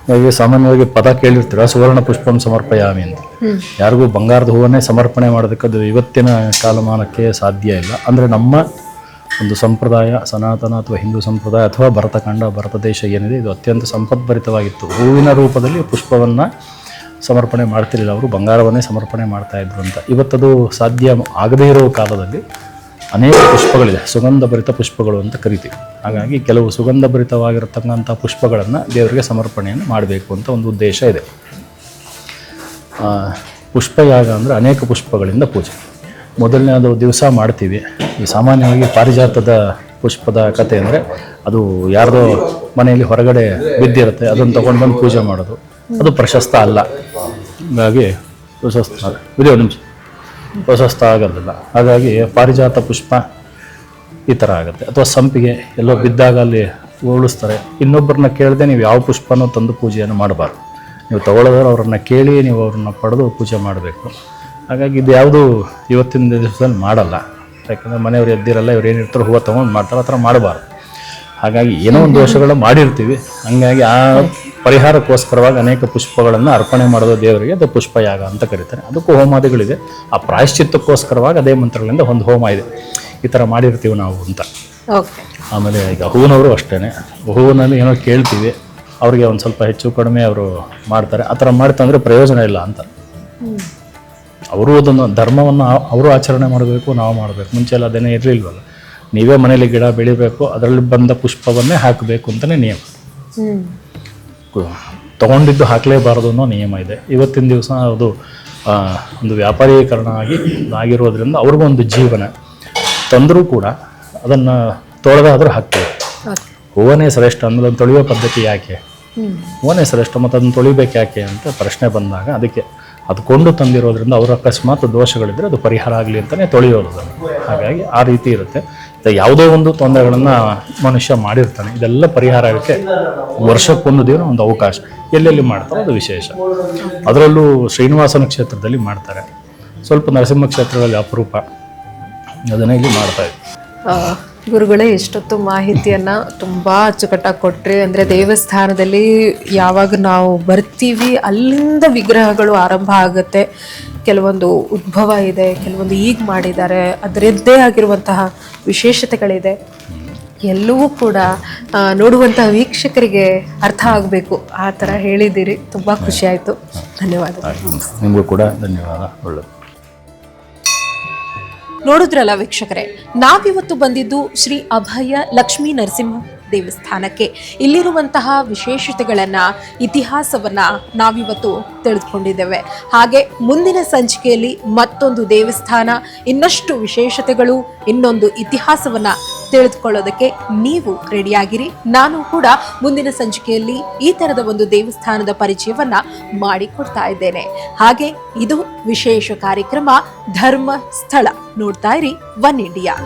ಹಾಗೆ ಸಾಮಾನ್ಯವಾಗಿ ಪದ ಕೇಳಿರ್ತೀರ, ಸುವರ್ಣ ಪುಷ್ಪಂ ಸಮರ್ಪಯಾಮಿ ಅಂತ. ಯಾರಿಗೂ ಬಂಗಾರದ ಹೂವನ್ನೇ ಸಮರ್ಪಣೆ ಮಾಡೋದಕ್ಕೆ ಅದು ಇವತ್ತಿನ ಕಾಲಮಾನಕ್ಕೆ ಸಾಧ್ಯ ಇಲ್ಲ. ಅಂದರೆ ನಮ್ಮ ಒಂದು ಸಂಪ್ರದಾಯ, ಸನಾತನ ಅಥವಾ ಹಿಂದೂ ಸಂಪ್ರದಾಯ ಅಥವಾ ಭರತಖಂಡ, ಭಾರತ ದೇಶ ಏನಿದೆ, ಇದು ಅತ್ಯಂತ ಸಂಪದ್ಭರಿತವಾಗಿತ್ತು. ಹೂವಿನ ರೂಪದಲ್ಲಿ ಪುಷ್ಪವನ್ನು ಸಮರ್ಪಣೆ ಮಾಡ್ತಿರಲಿಲ್ಲ, ಅವರು ಬಂಗಾರವನ್ನೇ ಸಮರ್ಪಣೆ ಮಾಡ್ತಾಯಿದ್ರು ಅಂತ. ಇವತ್ತದು ಸಾಧ್ಯ ಆಗದೇ ಇರೋ ಕಾಲದಲ್ಲಿ ಅನೇಕ ಪುಷ್ಪಗಳಿದೆ, ಸುಗಂಧಭರಿತ ಪುಷ್ಪಗಳು ಅಂತ ಕರಿತೀವಿ. ಹಾಗಾಗಿ ಕೆಲವು ಸುಗಂಧಭರಿತವಾಗಿರತಕ್ಕಂಥ ಪುಷ್ಪಗಳನ್ನು ದೇವರಿಗೆ ಸಮರ್ಪಣೆಯನ್ನು ಮಾಡಬೇಕು ಅಂತ ಒಂದು ಉದ್ದೇಶ ಇದೆ. ಪುಷ್ಪಯಾಗ ಅಂದರೆ ಅನೇಕ ಪುಷ್ಪಗಳಿಂದ ಪೂಜೆ. ಮೊದಲನೇದು ದಿವಸ ಮಾಡ್ತೀವಿ. ಈ ಸಾಮಾನ್ಯವಾಗಿ ಪಾರಿಜಾತದ ಪುಷ್ಪದ ಕತೆ ಅಂದರೆ ಅದು ಯಾರ್ದೋ ಮನೆಯಲ್ಲಿ ಹೊರಗಡೆ ಬಿದ್ದಿರುತ್ತೆ, ಅದನ್ನು ತೊಗೊಂಡು ಬಂದು ಪೂಜೆ ಮಾಡೋದು, ಅದು ಪ್ರಶಸ್ತ ಅಲ್ಲ. ಹಾಗಾಗಿ ಪ್ರಶಸ್ತ ಆಗೋದಿಲ್ಲ. ಹಾಗಾಗಿ ಪಾರಿಜಾತ ಪುಷ್ಪ ಈ ಥರ ಆಗುತ್ತೆ. ಅಥವಾ ಸಂಪಿಗೆ ಎಲ್ಲೋ ಬಿದ್ದಾಗ ಅಲ್ಲಿ ಉಳಿಸ್ತಾರೆ. ಇನ್ನೊಬ್ಬರನ್ನ ಕೇಳದೆ ನೀವು ಯಾವ ಪುಷ್ಪನೂ ತಂದು ಪೂಜೆಯನ್ನು ಮಾಡಬಾರ್ದು. ನೀವು ತಗೊಳ್ಳೋದ್ರೆ ಅವ್ರನ್ನ ಕೇಳಿ ನೀವು ಅವ್ರನ್ನ ಪಡೆದು ಪೂಜೆ ಮಾಡಬೇಕು. ಹಾಗಾಗಿ ಇದು ಯಾವುದು ಇವತ್ತಿನ ದಿವಸದಲ್ಲಿ ಮಾಡಲ್ಲ. ಯಾಕಂದರೆ ಮನೆಯವ್ರು ಎದ್ದಿರಲ್ಲ, ಇವ್ರು ಏನಿರ್ತಾರೋ ಹೂವು ತೊಗೊಂಡು ಮಾಡ್ತಾರೆ, ಆ ಥರ ಮಾಡಬಾರ್ದು. ಹಾಗಾಗಿ ಏನೋ ಒಂದು ದೋಷಗಳು ಮಾಡಿರ್ತೀವಿ. ಹಾಗಾಗಿ ಆ ಪರಿಹಾರಕ್ಕೋಸ್ಕರವಾಗಿ ಅನೇಕ ಪುಷ್ಪಗಳನ್ನು ಅರ್ಪಣೆ ಮಾಡೋದು ದೇವರಿಗೆ, ಅದು ಪುಷ್ಪಯಾಗ ಅಂತ ಕರೀತಾರೆ. ಅದಕ್ಕೂ ಹೋಮಾದಿಗಳಿದೆ. ಆ ಪ್ರಾಯಶ್ಚಿತ್ತಕ್ಕೋಸ್ಕರವಾಗಿ ಅದೇ ಮಂತ್ರಗಳಿಂದ ಒಂದು ಹೋಮ ಇದೆ. ಈ ಥರ ಮಾಡಿರ್ತೀವಿ ನಾವು ಅಂತ. ಆಮೇಲೆ ಈಗ ಹೂವಿನವರು ಅಷ್ಟೇ, ಹೂವಿನಲ್ಲಿ ಏನೋ ಕೇಳ್ತೀವಿ, ಅವ್ರಿಗೆ ಒಂದು ಸ್ವಲ್ಪ ಹೆಚ್ಚು ಕಡಿಮೆ ಅವರು ಮಾಡ್ತಾರೆ. ಆ ಥರ ಮಾಡ್ತಂದರೆ ಪ್ರಯೋಜನ ಇಲ್ಲ ಅಂತ. ಅವರು ಅದನ್ನು ಧರ್ಮವನ್ನು ಅವರು ಆಚರಣೆ ಮಾಡಬೇಕು, ನಾವು ಮಾಡಬೇಕು. ಮುಂಚೆ ಎಲ್ಲ ಅದೇನೇ ಇರಲಿಲ್ವಲ್ಲ. ನೀವೇ ಮನೇಲಿ ಗಿಡ ಬೆಳಿಬೇಕು, ಅದರಲ್ಲಿ ಬಂದ ಪುಷ್ಪವನ್ನೇ ಹಾಕಬೇಕು ಅಂತಲೇ ನಿಯಮ. ತೊಗೊಂಡಿದ್ದು ಹಾಕಲೇಬಾರದು ಅನ್ನೋ ನಿಯಮ ಇದೆ. ಇವತ್ತಿನ ದಿವಸ ಅದು ಒಂದು ವ್ಯಾಪಾರೀಕರಣ ಆಗಿರೋದ್ರಿಂದ ಅವ್ರಿಗೊಂದು ಜೀವನ ತಂದರೂ ಕೂಡ ಅದನ್ನು ತೊಳೆದಾದರೂ ಹಾಕ್ತೇವೆ. ಹೂವನೇ ಶ್ರೇಷ್ಠ ಅಂದ್ರೆ ಅದನ್ನು ತೊಳೆಯೋ ಪದ್ಧತಿ ಯಾಕೆ? ಹೂವನೇ ಶ್ರೇಷ್ಠ, ಮತ್ತು ಅದನ್ನು ತೊಳಿಬೇಕು ಯಾಕೆ ಅಂತ ಪ್ರಶ್ನೆ ಬಂದಾಗ ಅದಕ್ಕೆ ಅದು ಕೊಂಡು ತಂದಿರೋದ್ರಿಂದ ಅವ್ರ ಅಕಸ್ಮಾತ್ ದೋಷಗಳಿದ್ದರೆ ಅದು ಪರಿಹಾರ ಆಗಲಿ ಅಂತಲೇ ತೊಳೆಯೋದು. ಹಾಗಾಗಿ ಆ ರೀತಿ ಇರುತ್ತೆ. ಯಾವುದೋ ಒಂದು ತೊಂದರೆಗಳನ್ನು ಮನುಷ್ಯ ಮಾಡಿರ್ತಾನೆ, ಇದೆಲ್ಲ ಪರಿಹಾರ ಆಗೋಕ್ಕೆ ವರ್ಷಕ್ಕೊಂದು ದಿನ ಒಂದು ಅವಕಾಶ. ಎಲ್ಲೆಲ್ಲಿ ಮಾಡ್ತಾರೆ ಅದು ವಿಶೇಷ. ಅದರಲ್ಲೂ ಶ್ರೀನಿವಾಸನ ಕ್ಷೇತ್ರದಲ್ಲಿ ಮಾಡ್ತಾರೆ, ಸ್ವಲ್ಪ ನರಸಿಂಹ ಕ್ಷೇತ್ರದಲ್ಲಿ ಅಪರೂಪ, ಅದನ್ನೇ ಇಲ್ಲಿ ಮಾಡ್ತಾ ಇದ್ದೀವಿ. ಗುರುಗಳೇ, ಎಷ್ಟೊತ್ತು ಮಾಹಿತಿಯನ್ನು ತುಂಬ ಅಚ್ಚುಕಟ್ಟಾಗಿ ಕೊಟ್ಟರೆ. ಅಂದರೆ ದೇವಸ್ಥಾನದಲ್ಲಿ ಯಾವಾಗ ನಾವು ಬರ್ತೀವಿ ಅಲ್ಲಿಂದ ವಿಗ್ರಹಗಳು ಆರಂಭ ಆಗುತ್ತೆ. ಕೆಲವೊಂದು ಉದ್ಭವ ಇದೆ, ಕೆಲವೊಂದು ಈಗ ಮಾಡಿದ್ದಾರೆ, ಅದರದ್ದೇ ಆಗಿರುವಂತಹ ವಿಶೇಷತೆಗಳಿದೆ. ಎಲ್ಲವೂ ಕೂಡ ನೋಡುವಂತಹ ವೀಕ್ಷಕರಿಗೆ ಅರ್ಥ ಆಗಬೇಕು, ಆ ಥರ ಹೇಳಿದ್ದೀರಿ. ತುಂಬ ಖುಷಿ ಆಯಿತು. ಧನ್ಯವಾದಗಳು. ನಿಮಗೂ ಕೂಡ ಧನ್ಯವಾದ. ಒಳ್ಳೆಯದು. ನೋಡಿದ್ರಲ್ಲ ವೀಕ್ಷಕರೇ, ನಾವಿವತ್ತು ಬಂದಿದ್ದು ಶ್ರೀ ಅಭಯ ಲಕ್ಷ್ಮೀ ನರಸಿಂಹ ದೇವಸ್ಥಾನಕ್ಕೆ. ಇಲ್ಲಿರುವಂತಹ ವಿಶೇಷತೆಗಳನ್ನ, ಇತಿಹಾಸವನ್ನ ನಾವಿವತ್ತು ತಿಳಿದುಕೊಂಡಿದ್ದೇವೆ. ಹಾಗೆ ಮುಂದಿನ ಸಂಚಿಕೆಯಲ್ಲಿ ಮತ್ತೊಂದು ದೇವಸ್ಥಾನ, ಇನ್ನಷ್ಟು ವಿಶೇಷತೆಗಳು, ಇನ್ನೊಂದು ಇತಿಹಾಸವನ್ನ ತಿಳಿದುಕೊಳ್ಳೋದಕ್ಕೆ ನೀವು ರೆಡಿಯಾಗಿರಿ. ನಾನು ಕೂಡ ಮುಂದಿನ ಸಂಚಿಕೆಯಲ್ಲಿ ಈ ತರದ ಒಂದು ದೇವಸ್ಥಾನದ ಪರಿಚಯವನ್ನ ಮಾಡಿಕೊಡ್ತಾ ಇದ್ದೇನೆ. ಹಾಗೆ ಇದು ವಿಶೇಷ ಕಾರ್ಯಕ್ರಮ ಧರ್ಮ ಸ್ಥಳ. ನೋಡ್ತಾ ಇರಿ ಒನ್ ಇಂಡಿಯಾ.